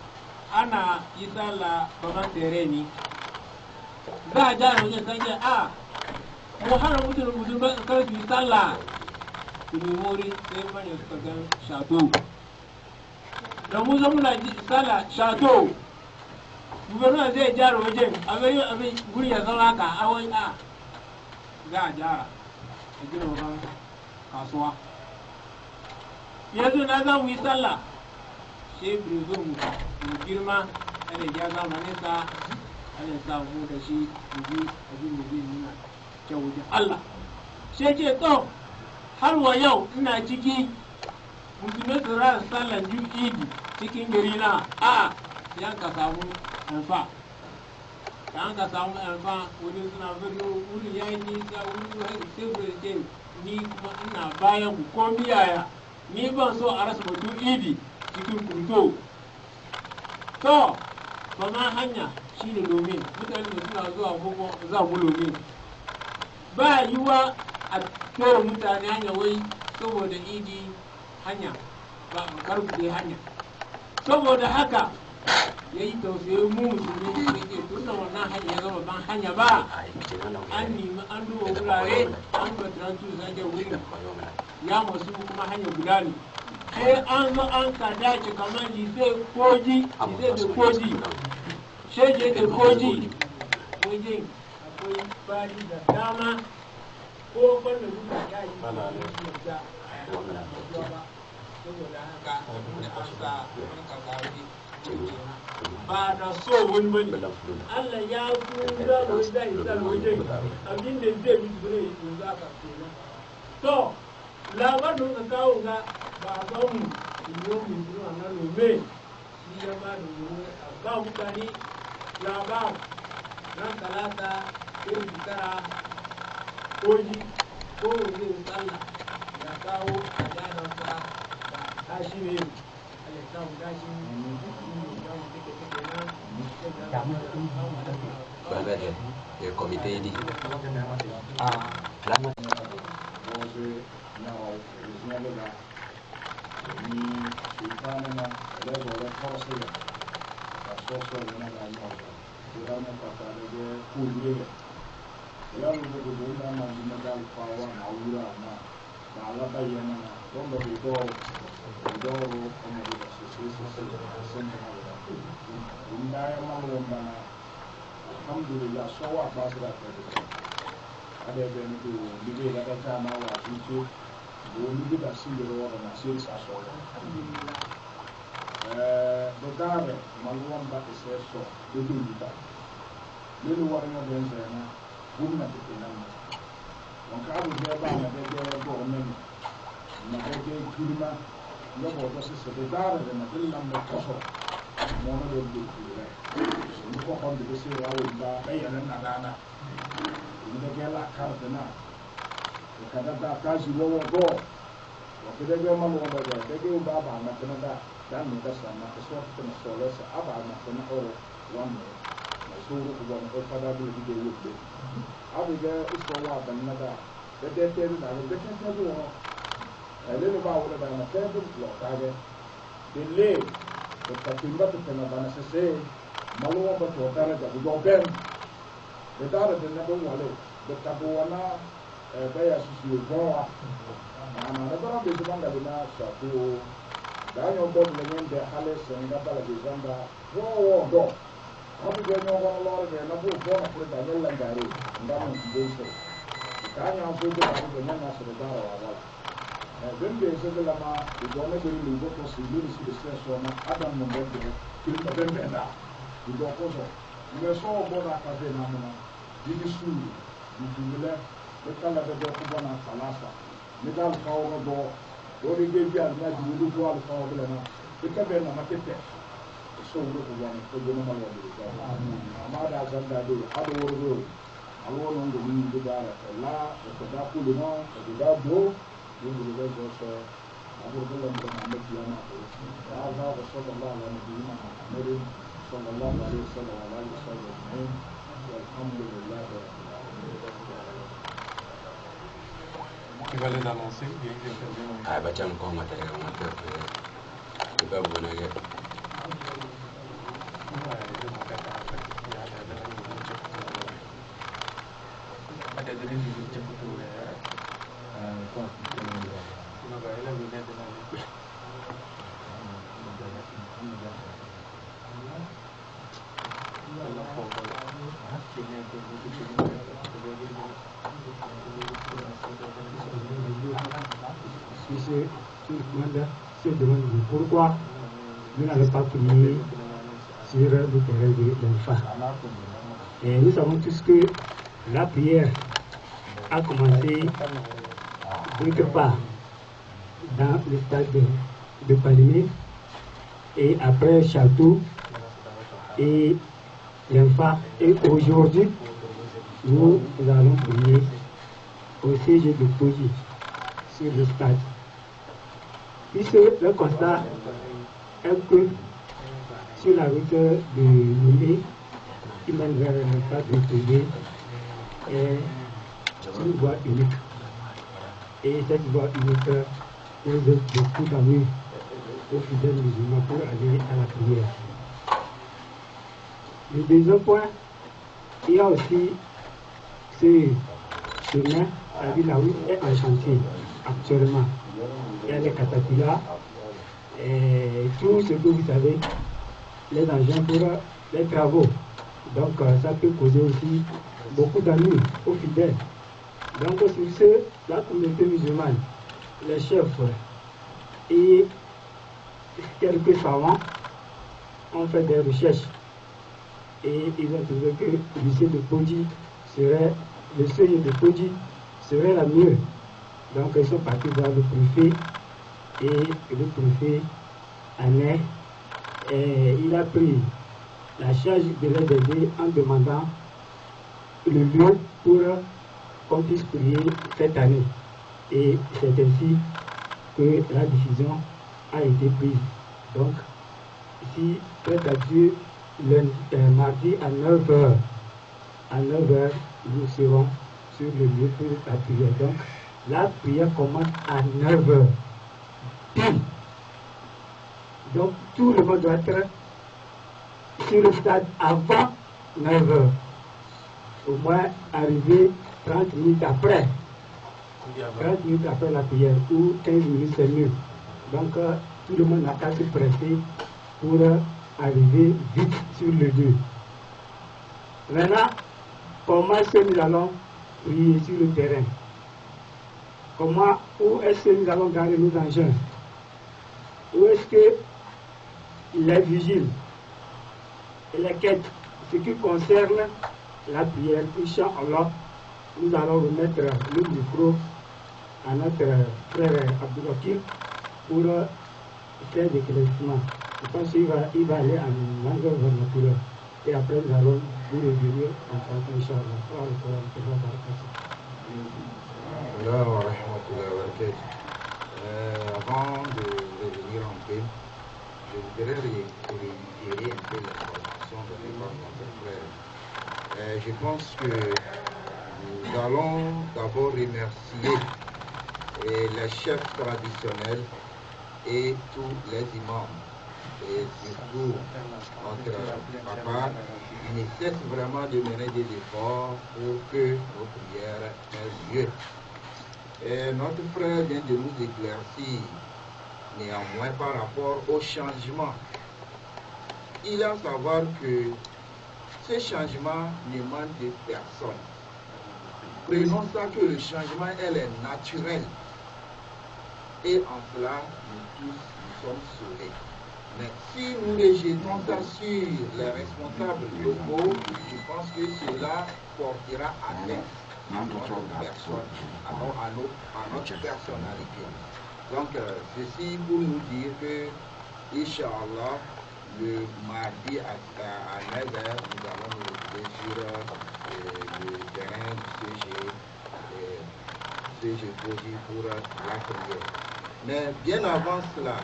ana yi sallah baban tere ne za a jana wajen sanje a mu hana mutum ba karfi sallah su memori sai manya suka gan shato da mu zama na sallah shato gubernur zai jara wajen abin guri ya zama haka a wani a za a jara a gina wajen kasuwa yanzu na za mu yi sallah sai birzo mu girma ana ya zamaninsa ana samu da shi mu ji abin da zai nuna kyau wajen Allah sai ce to har wa yau ina ciki musulmai su rana sallan idi cikin gari na a yan ka samu alfa yan ka samu alfa wani suna bari wuri ya yi nisa wuri sai ce ni kuma ina bayan ku ko miyaya ni ban so a rasa mutum idi cikin kunto to ba ma hanya shine domin mutane da suna zuwa gogo za mu lomi ba yiwa a tura mutane hanya wai saboda idi hanya ba a karbuɗe hanya saboda haka ya yi tausayin mu musulmi da ke tunda wannan hanya ya zama ban hanya ba an nemi an duba wurare an batirantu zage wurin ya masu kuma hanya guda ne sai an zo an ka dace kamar lise koji lise da koji shege da koji wajen akwai bari da dama ko kwallo duka ya yi da saboda haka da an sa wani kakari ba da so wani bane Allah ya tura da wani zai sa wajen abin da zai yi zure yanzu aka kenan to labarin da kawo ga ba a samu ilimin zuwa na lome shi ya ba da wuri a ba mutane labar ran talata irin tara koji ko zai tsalla ya kawo a janarsa da tashi ne alexan gashi il comité dit alhamdulillah sowa basira ada ben do libe da ta ma wa tutu do libe da sindiro wa na sir sa so do dare malwan ba se so do do lita lelu wa na ben na gumna te na wan ka abu da ba na da do men na da ke kirma ya bo do se do dare da na dillan da kaso mo na do do ko on de se wa ba bayyana na dana inda ke la karta na kada da ka ji wo go wa kada ga man wa ba da ke ba ba na kana da dan ne da sama ka so ta na so lesa aba na kana oro wannan na so ru ko ban ko fada da video yobe abu ga iso wa ban na da da te na da ke ta zo ele ne ba wala da na ke da lo ta ga de le ko ta timba ta na ba na se maluwa ba to tare da do ben da tare da na don wale da tabuwana bɛyɛ susu bɔn ana ne bɛrɛ bɛ zuba ngali na sako da nyɔ bɔ bile nyɛ bɛ hali sɛn ka bala bɛ zanga wɔwɔ dɔ aw bɛ nyɔ kɔnɔ lɔri bɛ na b'o bɔ na furu da nyɛ langare nga mun tun bɛ sɔrɔ k'a nyɛ fo bɛ na bɛ nyɛ na sɔrɔ baara wa wala bɛn bɛ sɛbɛn lama o dɔn ne bɛ lu bɔ ko si lori si bɛ sɛ sɔn na adam mun bɛ bɛn kiri ka bɛn bɛn da o dɔn ko sɔn mɛ sɔn bɔ na ka bɛ na mun na yiri su yiri ne kala bɛ dɔ ko bɔ na falasa ne ka alifa wɔrɔ dɔ o de bɛ bi alima jigi olu bɔ alifa wɔrɔ bɛ na ne ka bɛ nama tɛ tɛ so wolo ko bɔ na ko jɔn ma wɔrɔ de ka a ma da zan da de a bɛ wɔrɔ do a wɔrɔ nɔ de ni de ba la la o ko da ko le nɔ o ko da do o de bɛ jɔ sɔ a bɛ ko la mɔgɔ na ne tiɲɛ ma ko a ba ko sɔgɔ la la ne bi ma ne de sɔgɔ la la le sɔgɔ la le sɔgɔ ne alhamdulillah. Tu vas les annoncer? Ah, bah tiens, encore matériel, on va faire. C'est pas bon, les gars. Se demande pourquoi vous n'avez pas prié sur le terrain de l'enfant. Et nous savons tous que la prière a commencé quelque part dans le stade de Palimé et après Château et l'enfant. Et aujourd'hui, nous allons prier au CG de Poji sur le stade. Puisque le constat est que sur la route de Lomé, qui mène vers le stade de Poji, est une voie unique. Et cette voie unique pose beaucoup d'amour aux fidèles musulmans pour aller à la prière. Le deuxième point, il y a aussi ce chemin, c'est-à-dire la route est en chantier actuellement. Il y a les catapillars, et tout ce que vous savez, les engins pour les travaux. Donc ça peut causer aussi beaucoup d'ennuis aux fidèles. Donc sur ce, la communauté musulmane, les chefs et quelques savants ont fait des recherches et ils ont trouvé que le lycée de Poji serait, le seuil de Poji serait la mieux. Donc ils sont partis voir le préfet et le préfet Ané, et il a pris la charge de les aider en demandant le lieu pour qu'on puisse prier cette année. Et c'est ainsi que la décision a été prise. Donc, ici, prête à Dieu, mardi à 9h, nous serons sur le lieu pour la prière. Donc, la prière commence à 9h. Donc, tout le monde doit être sur le stade avant 9h. Au moins, arriver 30 minutes après. 30 minutes après la prière, ou 15 minutes c'est mieux. Donc, tout le monde n'a qu'à se presser pour arriver vite sur le lieu. Maintenant, comment est-ce que nous allons prier sur le terrain? Où est-ce que nous allons garder nos engins? Où est-ce que les vigiles et les quêtes, ce qui concerne la prière, Inch'Allah, nous allons remettre le micro à notre frère Abdoulakir pour faire des éclaircissements. Je pense qu'il va aller en langue vernaculaire. Et après, nous allons vous revenir en français, Inch'Allah. Avant de revenir en paix, je voudrais réitérer un peu l'information donnée par notre frère. Je pense que nous allons d'abord remercier les chefs traditionnels et tous les imams et surtout notre papa, il nécessite vraiment de mener des efforts pour que nos prières aient lieu. Et notre frère vient de nous éclaircir néanmoins par rapport au changement. Il est à savoir que ce changement n'émane de personne. Prenons ça que le changement, elle est naturel. Et en cela, nous tous, nous sommes sauvés. Mais si nous rejetons ça sur les responsables locaux, je pense que cela portera atteinte à notre personne, à notre personnalité. Donc, ceci pour nous dire que, Inch'Allah, le mardi à 9h, nous allons nous retrouver sur le terrain du CG Projet pour la prière. Mais bien avant cela,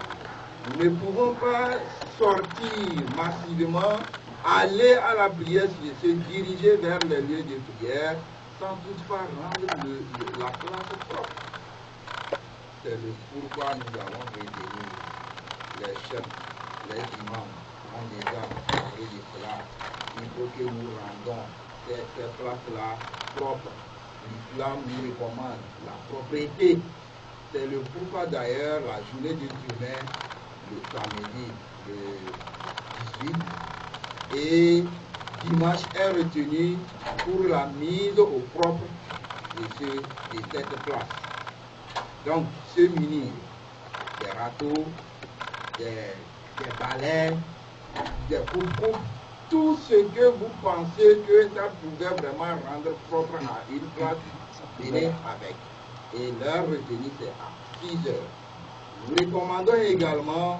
nous ne pouvons pas sortir massivement, aller à la prière, se diriger vers les lieux de prière, sans toutefois rendre la place propre. C'est le pourquoi nous allons réunir les chefs, les imams ont déjà parlé de cela. Il faut que nous rendons ces places-là propres. L'islam nous recommande la propriété. C'est le pourquoi d'ailleurs la journée du Turin, le samedi le 18, et dimanche est retenu pour la mise au propre de cette place. Donc, ce munir des râteaux, des balais, des coupes, tout ce que vous pensez que ça pouvait vraiment rendre propre à une place, venez avec. Et l'heure retenue, c'est à 6 heures. Nous recommandons également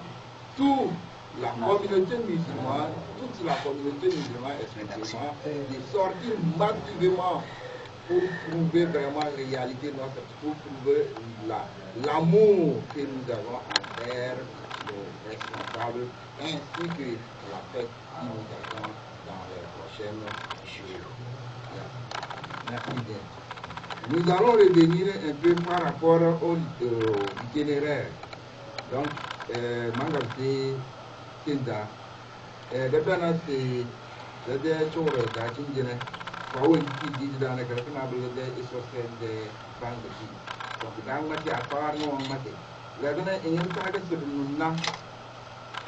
toute la communauté musulmane, effectivement, de sortir massivement pour prouver vraiment la réalité de notre, pour prouver l'amour que nous avons envers nos responsables, ainsi que la fête qui nous attend dans les prochaines jours. Merci bien. Nous allons revenir un peu par rapport au itinéraire. Donc, Mangarse Tinda, Depena c'est des choses d'Achingene, Paul qui dit dans les gratunables des essentiels des banques de Chine. Donc, dans la matière, à part nous en matière. La donne est une target sur le nom,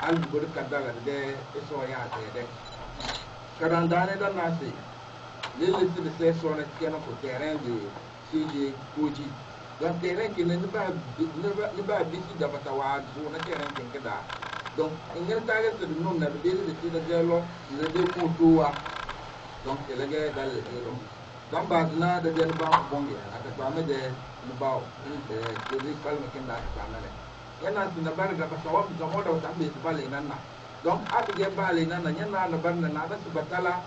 Al-Bur Kadala de Essoya. Kadandane dans la C. Les listes de ces sont les terrain de CG Koji. Donc, terrain qui ne va pas ici d'Abatawa, sur le terrain qui est là. Donc, il y a un target de nom de Diallo, le Demotoa. Donc, il y a dans le héros. Dans Badna, de Delba, Bongi, à la famille de Lubao, de Ripal Mekenda, il y en a une barre de Basawa, de Moda, de Balinana. Donc, après Balinana, il y en a une barre de Nada, Batala,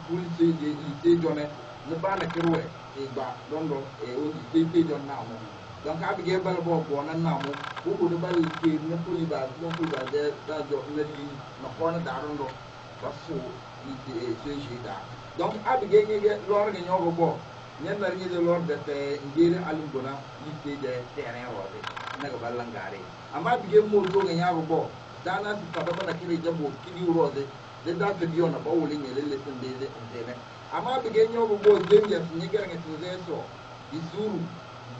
pour lycée Jonet, ne pas le Keroué, et Bas, Londo, et au lycée de Namo. Donc, après Balbo, Bonanamo, beaucoup de balles qui ne pouvaient pas, non plus dans le lit, non pas dans le basso, lycée, CG. Donc, après l'ordre de Yogo, il y a de l'ordre de faire Alungona, lycée de terrain, Nagabalangari. Ama bige moto ga yago bo dana su ka baba na kire jabo kidi urode de da ke biona ba wuli ne lele sun de ne ama bige nyogo bo demya sun ni gara ngi tuze so isuru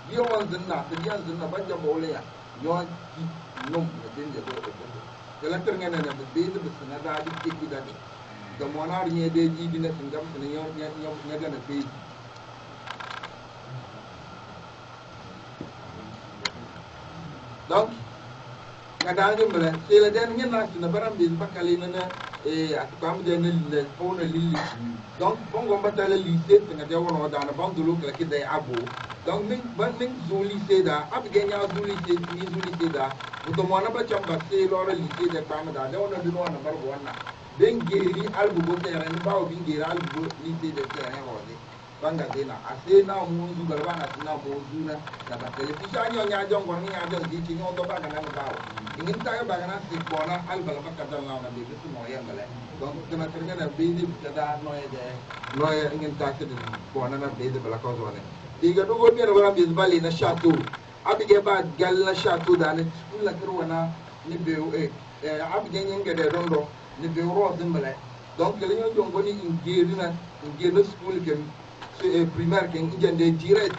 biyo wan zinna te biyan zinna ba jabo le ya yo ki nom ne den de do de la ter ngene ne be de be sun da di ki da de monar ni de ji bi ne sun gam sun yo nya ga na fe. Donc, c'est le dernier match de Baram de Bakalina et à Pam de Lili. Donc, on va battre le lycée, c'est dans la bande de l'eau qui est à Abo. Donc, nous lycée da, après gagner au lycée, lycée da, nous avons un peu passé le lycée de Pamada, on a vu un barboana. Bengueri, Albo, terrain, Bao, Binguera, Albo, lycée de terrain, Bangadena, assez now, Mundu, Galvana, now, Mozuna, la télévision, il y a donc one year, just teaching on the back and about. In entire Bagana, the corner, Alba, Catalan, and the Bismo Yamale. Donc, the Material of Baby, Kada, Noya, in Taxi, Corner of Baby Balacozone. They got to go get around this valley in a chateau. I began about Galna Chateau, than it, like Ruana, Nibu, abgen yenge de rondo ni be ro dimbele donc le ñu jongo ni ngir school ke primaire ke ngende direct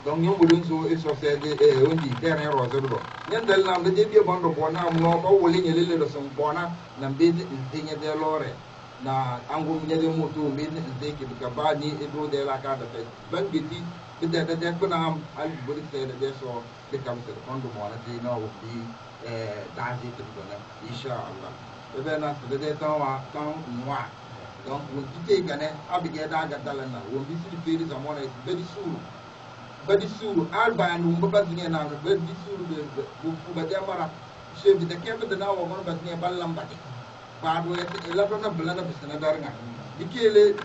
donc ñom bu dun so sorcer de wondi terrain rose do ñen dal nam de bi bondo bona no ko woli ñele le do son bona na be de ñe de lore na angu ñele moto be de ke ka ba ni e do de la ka da tay ban giti de ko na am al bu de so de kam se fondo mo na di no bi dazi to do na inshallah be na se de tawa tan moi donc mo tite gane abige da ga dalana wo bi si feri za mo na be di suru badi suru alba nu mbaba dinge na badi suru de bu ba jamara chef de kebe de na wo gon ba dinge ballam bati ba do e la do na blana bisna dar nga dikele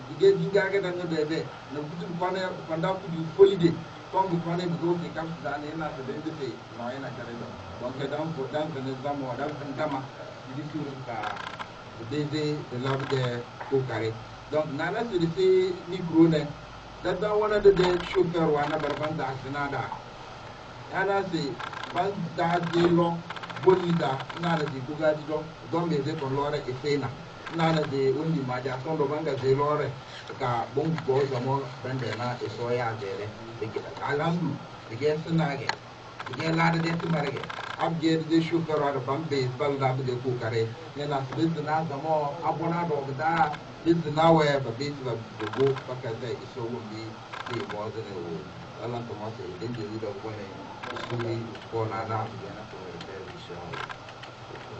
dige dinga ga dan de be na butu ko ne panda ku di folide ko bu ko ne bu ke kam da ne na de de te no ina kare do donc dan ko dan ne zamo dan dama di suru ka de la de ko kare donc nana sur ce micro ne da wana da chauffeur wana barban da sinada yana se ban da lo bonita nana di ko gadi do me de ko lore e fena nana de undi ma ja son do banga de lore ka bon go zamo bande na e so ya de ke alamdu de sinage de la de tumarege abje de chauffeur wana bambe balda de ko kare yana se de na zamo abona do da this is now where the base of the book because there is so will be the more than a wood. I want to say, then the leader of one is for Nana again for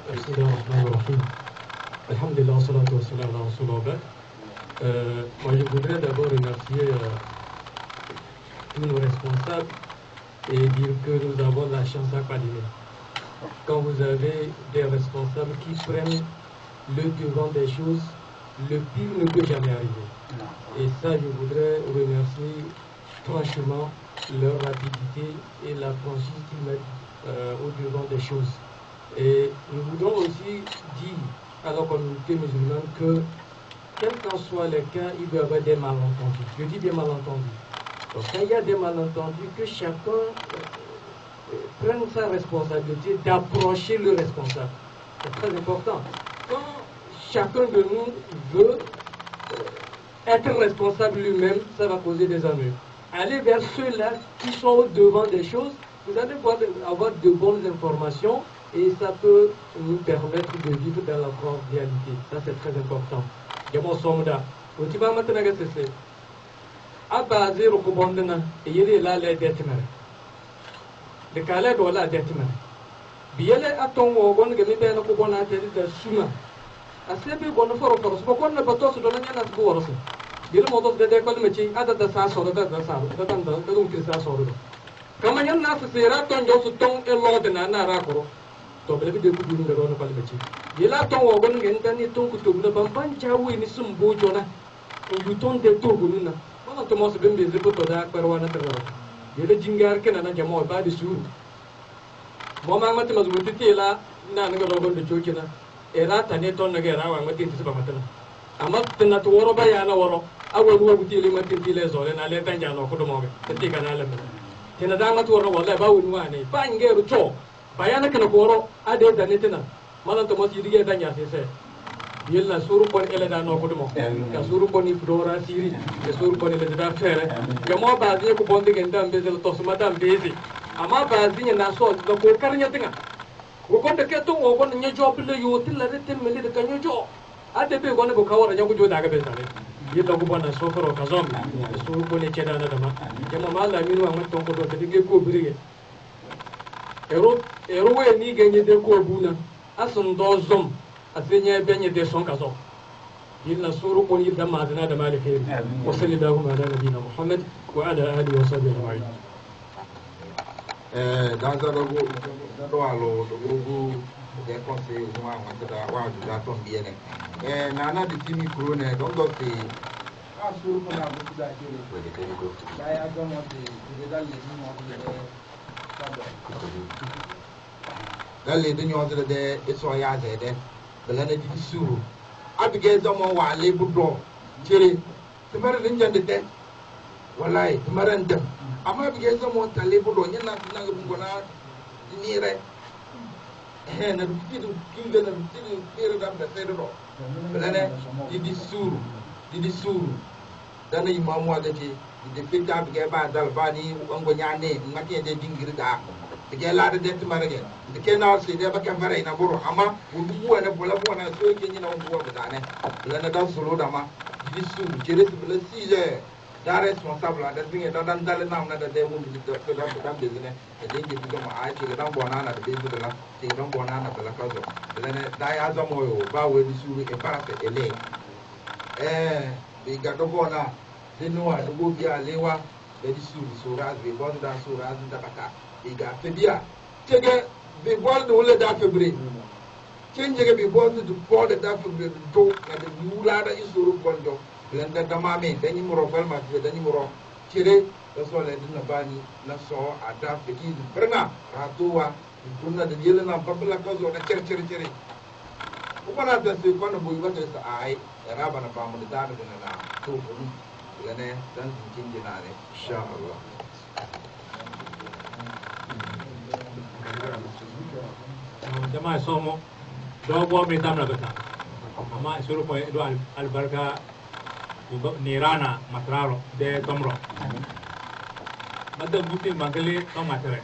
the Bismillahirrahmanirrahim. Alhamdulillah, salatu wassalam ala Rasulullah. Moi, je voudrais d'abord remercier tous nos responsables et dire que nous avons la chance à Padimé. Quand vous avez des responsables qui prennent le devant des choses, le pire ne peut jamais arriver. Et ça, je voudrais remercier franchement leur rapidité et la franchise qu'ils mettent au devant des choses. Et nous voudrons aussi dire à la communauté musulmane que, quels qu'en soient les cas, il doit y avoir des malentendus. Je dis bien malentendus. Donc, quand il y a des malentendus, que chacun prenne sa responsabilité d'approcher le responsable. C'est très important. Quand chacun de nous veut être responsable lui-même, ça va causer des ennuis. Allez vers ceux-là qui sont au devant des choses, vous allez avoir de bonnes informations et ça peut nous permettre de vivre dans la convivialité. Ça, c'est très important. Yamo somda, utiba matanaga sese. Abba zero kubondana, et yele la le detimere. Le kale do la detimere. Biele aton wogon gemi be na kubona tedi da suma. Asebe gono foro so kon na bato so dona nyana su woro so dile mo do de ko me ci ada da sa so da sa da tan da dum kirsa so do kama nyan na su sera ton jo su ton e lo de na na ra ko to be de ku dum de do no ko me ci dile ton wo gon ngen tan ni ton ku to na ban ban cha wi ni sum bo jona o yu ton de to gu na mo to mo se be ze to da par wana ter ro dile jingar ke na na jamo ba di su mo ma ma te ma zu ti la na nga do gon de choki na era tane ton nage rawa matin tisi bamatana amma tana to woro ba yana woro awo ruwa gutile matin tile zole na le tanja no ko do mobe tati kana le tena da mat woro wallahi ba woni wane ba ngeru cho bayana kana ko woro ade tane tena malan to mosi dige tanja se yella suru kon ele da no ko do mo ka suru kon ni flora siri e suru kon ele da fere ga mo ba je ko bonde genda mbeze to suma da mbeze amma ba zinya na so da ko karnya tinga wogonde ke to wogon nya job le yoti la rete mele de kanyo jo ade be gone ko kawara nyago jo daga be tare yilla ko bana soforo ka zom so ko ne cheda na dama jama mala minu am to ko do de ge ko birige ero we ni genye de ko buna asun do zom asenya benye de son ka zo yilla suru ko yidda ma dana da malike wa sallallahu ala nabiyina muhammad wa ala alihi wa sahbihi ajma'in dans un groupe des conseils moi wa da ton bien nana de timi krone donc c'est sur ko na bu da ke da ya ga mo de da le ni mo de dalle de nyo de so ya de bala na di suru abige do mo wa le bu do chere tumare din jande te wallahi tumare ndem amma abige do mo tale bu do nyana na ga bu gona ni re na rukidu kinga na rukidu kere dam da sai do lene didi suru dana imamu da ce de fita bi ba dal bani wango nyane ngati de dingirda de la de det marage de kena se de ba kan fara ina buru amma wudu wona bola bona so ke ni na wudu wa da ne lene da solo da ma didi suru jere se bla sije da responsable da zinge da dan dal na na da de wudu da de ne de ngi bi ma a ce dan bona na de bi da ce dan bona na bala ka zo lene da ya zo mo yo ba we di suru e para se ele bi ga do bona Denua de Bobia Lewa, the Suras, the Bonda Suras, the Baka, Iga Febia. Take the ball the Ule Dafabri. Change it before the pour the Dafabri dope and the Mulada is Uru Bondo, Blenda Damame, then you more of Elma, then you more of Chile, that's all I didn't bani, Nassau, Adaf, the Kid, Brna, Ratua, Bruna, the Yellow and Papilla Cozo, and Cherry. One of the second of what is the eye, the Rabban about the Darden and two. Lene dan cincin jenane, insyaAllah. Jamaah somo, dua buah metam lah betul. Ama suruh kau itu albarka nirana matraro de tomro. Mada bukti mangkali tom matre.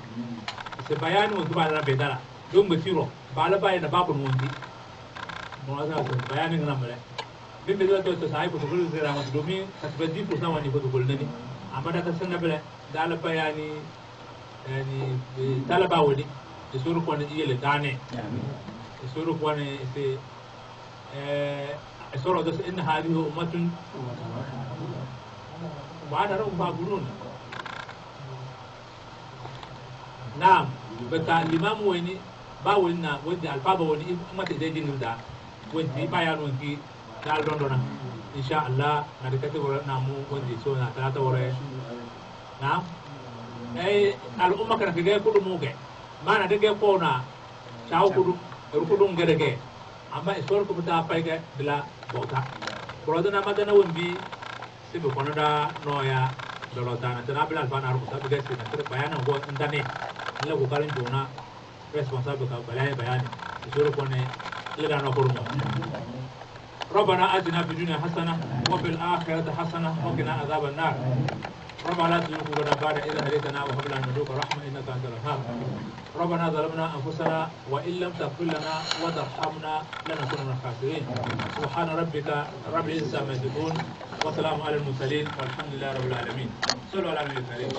Sebayan untuk bala bedara. Dong bersiro, bala bayar nak apa mundi. Mula sebayan yang nama le. Bimbe do to sai protocol de rama domi 90% wani protocol nani amma da kasan nabele dala bayani yani talaba wadi de suru ko ne yele dane suru ko ne se suru da in hadi ummatun wa da ru ba gurun na'am bata limam wani ba wani na wani alfaba wani ummata da dinin da wani bayanu ki dal dondona inshallah na de kete wora na mu wonde so na tata wora na al umma kana ke ko dum muge mana de ge ko na chaw ko dum ko dum gere ge amma isor ko ta pay ge bila bota ko do na madana wonbi sibe ko da noya do lo tana tana bila fa na ru ta be se na tere bayana go ndane la ko kalin dona responsable ka bayani isor ko ne le da no ko dum ربنا آتنا في الدنيا حسنة وفي الآخرة حسنة وقنا عذاب النار ربنا لا تزغ قلوبنا بعد إذ هديتنا وهب لنا من لدنك رحمة إنك أنت الوهاب ربنا ظلمنا أنفسنا وإن لم تغفر لنا وترحمنا لنكون من الخاسرين سبحان ربك رب العزة عما يصفون وسلام على المرسلين والحمد لله رب العالمين صلوا على النبي الكريم